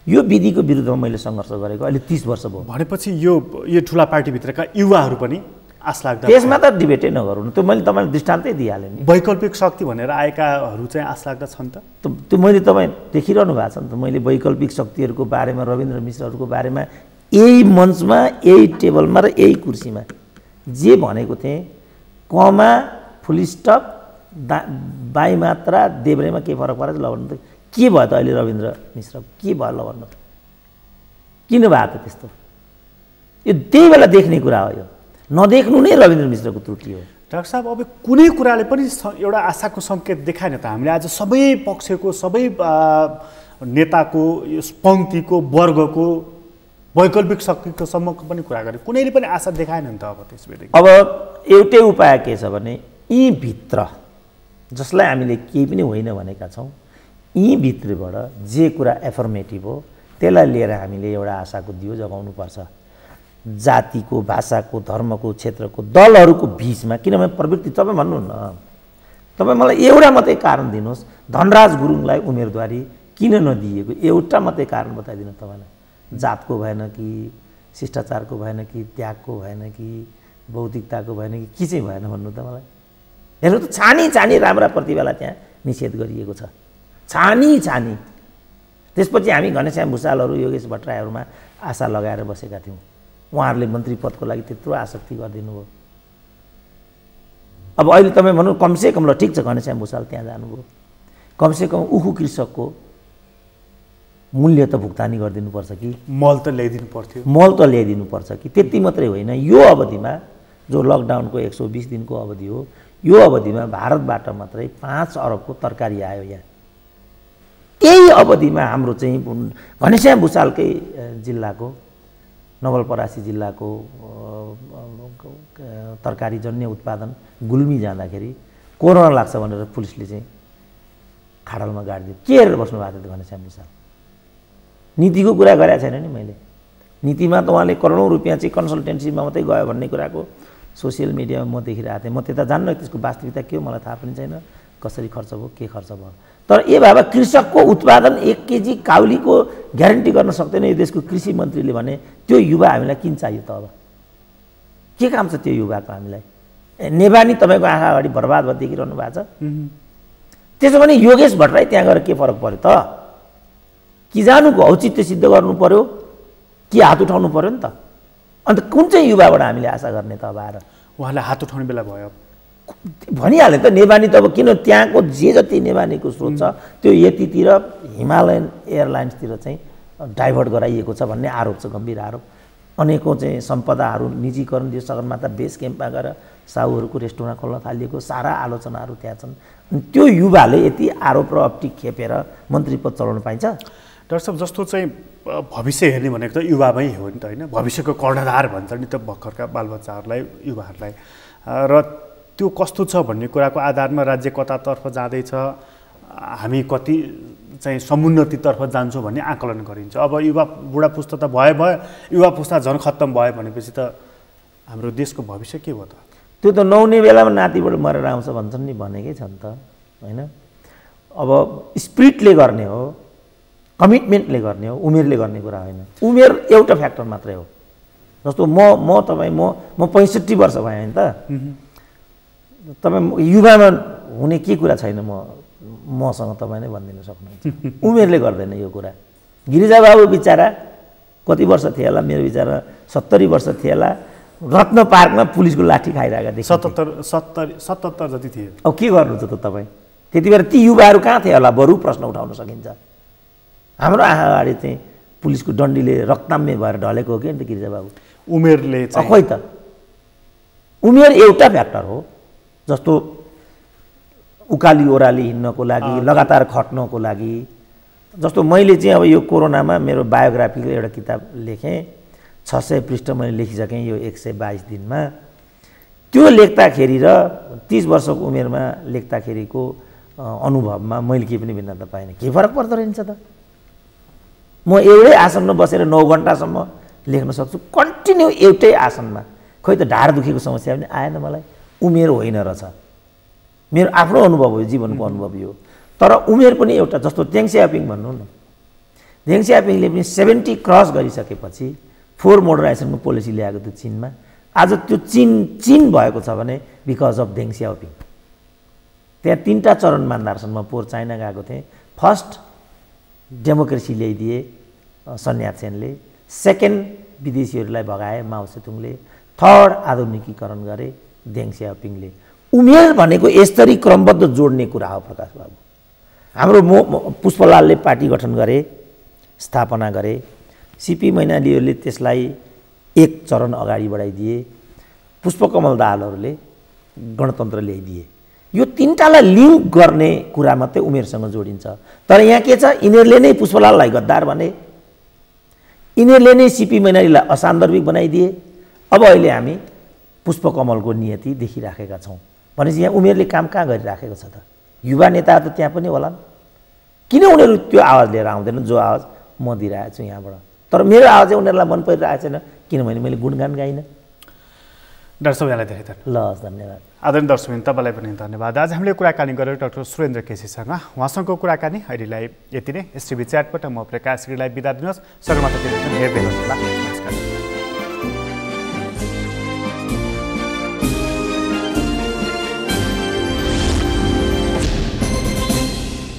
यो विधिको विरुद्धमा मैले सङ्घर्ष गरेको अहिले 30 वर्ष भयो। भनेपछि यो ठुला पार्टीभित्रका युवाहरू पनि आश लाग्दा त्यसमा त डिबेटै नगरौँ न, त्यो मैले तपाईँलाई दृष्टान्तै दिइहालेँ नि। वैकल्पिक शक्ति भनेर आएकाहरू चाहिँ आश लाग्दा छन् त? त्यो मैले तपाईँ देखिरहनु भएको छ नि त, मैले वैकल्पिक शक्तिहरूको बारेमा, रविन्द्र मिश्रहरूको बारेमा यही मञ्चमा, यही टेबलमा र यही कुर्सीमा जे भनेको थिएँ, कमा फुल स्टप बाई मात्रा देब्रेमा के फरक परेछ ल भन्नु त? के भयो त अहिले रविन्द्र मिश्र के भयो ल भन्नु त? किन भयो त त्यस्तो? यो त्यही बेला देख्ने कुरा हो, यो नदेख्नु नै रविन्द्र मिश्रको त्रुटि हो। डाक्टर साहब, अब कुनै कुराले पनि एउटा आशाको सङ्केत देखाएन त। हामीले आज सबै पक्षको, सबै नेताको, पङ्क्तिको, वर्गको, वैकल्पिक शक्तिको सम्मको पनि कुरा गरेँ, कुनैले पनि आशा देखाएन नि त। अब त्यसपछि अब एउटै उपाय के छ भने यी भित्र जसलाई हामीले केही पनि होइन भनेका छौँ, यी भित्रबाट जे कुरा एफर्मेटिभ हो त्यसलाई लिएर हामीले एउटा आशाको दियो जगाउनुपर्छ। जातिको, भाषाको, धर्मको, क्षेत्रको, दलहरूको बिचमा, किनभने प्रवृत्ति तपाईँ भन्नु न, तपाईँ मलाई एउटा मात्रै कारण दिनुहोस्, धनराज गुरुङलाई उम्मेदवारी किन नदिएको, एउटा मात्रै कारण बताइदिनु तपाईँलाई। जातको भएन कि, शिष्टाचारको भएन कि, त्यागको भएन कि, बौद्धिकताको भएन कि, के चाहिँ भएन भन्नु त मलाई? हेर्नु त, छानी छानी राम्रा प्रतिभालाई त्यहाँ निषेध गरिएको छ, छानी छानी। त्यसपछि हामी घनश्याम भुषालहरू, योगेश भट्टराईहरूमा आशा लगाएर बसेका थियौँ। उहाँहरूले मन्त्री पदको लागि त्यत्रो आसक्ति गरिदिनु भयो। अब अहिले तपाईँ भन्नु कमसेकम ल ठिक छ, घनश्याम भुषाल त्यहाँ जानुभयो, कमसेकम उखु कृषकको मूल्य त भुक्तानी गरिदिनुपर्छ कि, मल त ल्याइदिनु पर्थ्यो, मल त ल्याइदिनु पर्छ कि। त्यति मात्रै होइन, यो अवधिमा जो लकडाउनको 120 दिनको अवधि हो, यो अवधिमा भारतबाट मात्रै 5 अरबको तरकारी आयो यहाँ। त्यही अवधिमा हाम्रो चाहिँ घनश्याम भुषालकै जिल्लाको, नवलपरासी जिल्लाको तरकारीजन्य उत्पादन गुल्मी जाँदाखेरि कोरोना लाग्छ भनेर पुलिसले चाहिँ खाडलमा गाडिदियो। के हेरेर बस्नु भएको थियो घनश्याम भुषाल? नीतिको कुरा गरेको छैन नि मैले। नीतिमा त उहाँले करोडौँ रुपियाँ चाहिँ कन्सल्टेन्सीमा मात्रै गयो भन्ने कुराको सोसियल मिडियामा म देखिरहेको थिएँ। म त्यता जान्न, त्यसको वास्तविकता के हो मलाई थाहा पनि छैन, कसरी खर्च भयो, के खर्च भयो। तर ए बाबा, कृषकको उत्पादन 1 केजी काउलीको ग्यारेन्टी गर्न सक्दैन यो देशको कृषि मन्त्रीले भने त्यो युवा हामीलाई किन चाहियो त? अब के काम छ त्यो युवाको हामीलाई? नेबानी तपाईँको आँखा अगाडि बर्बाद भएर देखिरहनु भएको छ। त्यसो भने योगेश भट्टराई त्यहाँ गएर के फरक पर्यो त? कि जानुको औचित्य सिद्ध गर्नु पर्यो कि हात उठाउनु पर्यो नि त? अन्त कुन चाहिँ युवाबाट हामीले आशा गर्ने त? अब आएर उहाँलाई हात उठाउने बेला भयो। भनिहालेँ त, नेबानी त अब किन त्यहाँको जे जति नेबानीको स्रोत छ त्यो यतितिर हिमालयन एयरलाइन्सतिर चाहिँ डाइभर्ट गराइएको छ भन्ने आरोप छ, गम्भीर आरोप। अनेकौँ चाहिँ सम्पदाहरू निजीकरण, यो सगरमाथा बेस क्याम्पमा गएर साहुहरूको रेस्टुरेन्ट खोल्न थालिएको, सारा आलोचनाहरू त्यहाँ छन्। अनि त्यो युवाले यति आरोप र अप्टी खेपेर मन्त्री पद चलाउन पाइन्छ? डाक्टर साहब, जस्तो चाहिँ भविष्य हेर्ने भनेको त युवामै हो नि त, होइन? भविष्यको कर्णधार भन्छ नि त भर्खरका बालबच्चाहरूलाई, युवाहरूलाई। र त्यो कस्तो छ भन्ने कुराको आधारमा राज्य कतातर्फ जाँदैछ, हामी कति चाहिँ समुन्नतितर्फ जान्छौँ भन्ने आकलन गरिन्छ। अब युवा बुढा पुस्ता त भयो, युवा पुस्ता झन् खत्तम भयो भनेपछि त हाम्रो देशको भविष्य के भयो त? त्यो त नहुने बेलामा नातिबाट मरेर आउँछ भन्छन् नि, भनेकै छ नि त, होइन? अब स्पिरिटले गर्ने हो, कमिटमेन्टले गर्ने हो, उमेरले गर्ने कुरा होइन। उमेर एउटा फ्याक्टर मात्रै हो। जस्तो म 65 वर्ष भएँ होइन त, तपाईँ युवामा हुने के कुरा छैन मसँग तपाईँ नै भनिदिनु सक्नुहुन्छ। उमेरले गर्दैन यो कुरा। गिरिजाबाबु बिचरा कति वर्ष थिए होला? मेरो विचारमा 70 वर्ष थिए होला। रत्न पार्कमा पुलिसको लाठी खाइरहेका थिए। 77 जति थिए। अब के गर्नु त तपाईँ? त्यति बेला ती युवाहरू कहाँ थिए होला? बरु प्रश्न उठाउन सकिन्छ। हाम्रो आँखा अगाडि चाहिँ पुलिसको डन्डीले रक्ताम्य भएर ढलेको हो कि अन्त गिरिजाबाबु? उमेरले खोइ त, उमेर एउटा फ्याक्टर हो। जस्तो उकाली ओह्राली हिँड्नको लागि, लगातार खट्नको लागि। जस्तो मैले चाहिँ अब यो कोरोनामा मेरो बायोग्राफीको एउटा किताब लेखेँ, 600 पृष्ठ मैले लेखिसकेँ यो 122 दिनमा। त्यो लेख्दाखेरि र 30 वर्षको उमेरमा लेख्दाखेरिको अनुभवमा मैले केही पनि भिन्नता पाइनँ। के फरक पर्दो रहेछ त? म एउटै आसनमा बसेर 9 घन्टासम्म लेख्न सक्छु, कन्टिन्यू एउटै आसनमा। खोइ त ढाड दुखेको समस्या पनि आएन मलाई। उमेर होइन रहेछ, मेरो आफ्नो अनुभव हो, जीवनको अनुभव हो। तर उमेर पनि एउटा, जस्तो देङ सियाओपिङ भन्नु न, देङ सियाओपिङले पनि 70 क्रस गरिसकेपछि 4 मोडर्नाइजेसनको पोलिसी ल्याएको थियो चीनमा। आज त्यो चीन भएको छ भने बिकज अफ देङ सियाओपिङ। त्यहाँ 3टा चरण मान्दारसम्म पोहोर चाइना गएको थिएँ। फर्स्ट डेमोक्रेसी ल्याइदिए सन यात्सेनले, सेकेन्ड विदेशीहरूलाई भगाए माओ सेतुङले, थर्ड आधुनिकीकरण गरे देङ सियाओपिङले। उमेर भनेको यसरी क्रमबद्ध जोड्ने कुरा हो प्रकाश बाबु। हाम्रो पुष्पलालले पार्टी गठन गरे, स्थापना गरे, सिपी मैनालीहरूले त्यसलाई एक चरण अगाडि बढाइदिए, पुष्पकमल दाहालहरूले गणतन्त्र ल्याइदिए। यो 3टालाई लिङ्क गर्ने कुरा मात्रै उमेरसँग जोडिन्छ। तर यहाँ के छ, यिनीहरूले नै पुष्पलाललाई गद्दार भने, यिनीहरूले नै सिपी मैनालीलाई असान्दर्भिक बनाइदिए। अब अहिले हामी पुष्पकमलको नियति देखिराखेका छौँ भनेपछि यहाँ उमेरले काम कहाँ गरिराखेको छ त? युवा नेताहरू त त्यहाँ पनि होलान्। किन उनीहरू त्यो आवाज लिएर आउँदैनन् जो आवाज म दिइरहेको छु यहाँबाट? तर मेरो आवाज चाहिँ उनीहरूलाई मन परिरहेको छैन, किनभने मैले गुणगान गाइनँ। डाक्टर साहब यहाँलाई धेरै धन्यवाद। ल हस्, धन्यवाद। आदरणीय दर्शकबिन, तपाईँलाई पनि धन्यवाद। आज हामीले कुराकानी गरेर डाक्टर सुरेन्द्र केसीसँग। उहाँसँगको कुराकानी अहिलेलाई यति नै। एसटिभी च्याटबाट म प्रकाश गिरीलाई बिदा दिनुहोस्। सर्वमाता हेर्दै गर्नुहोला।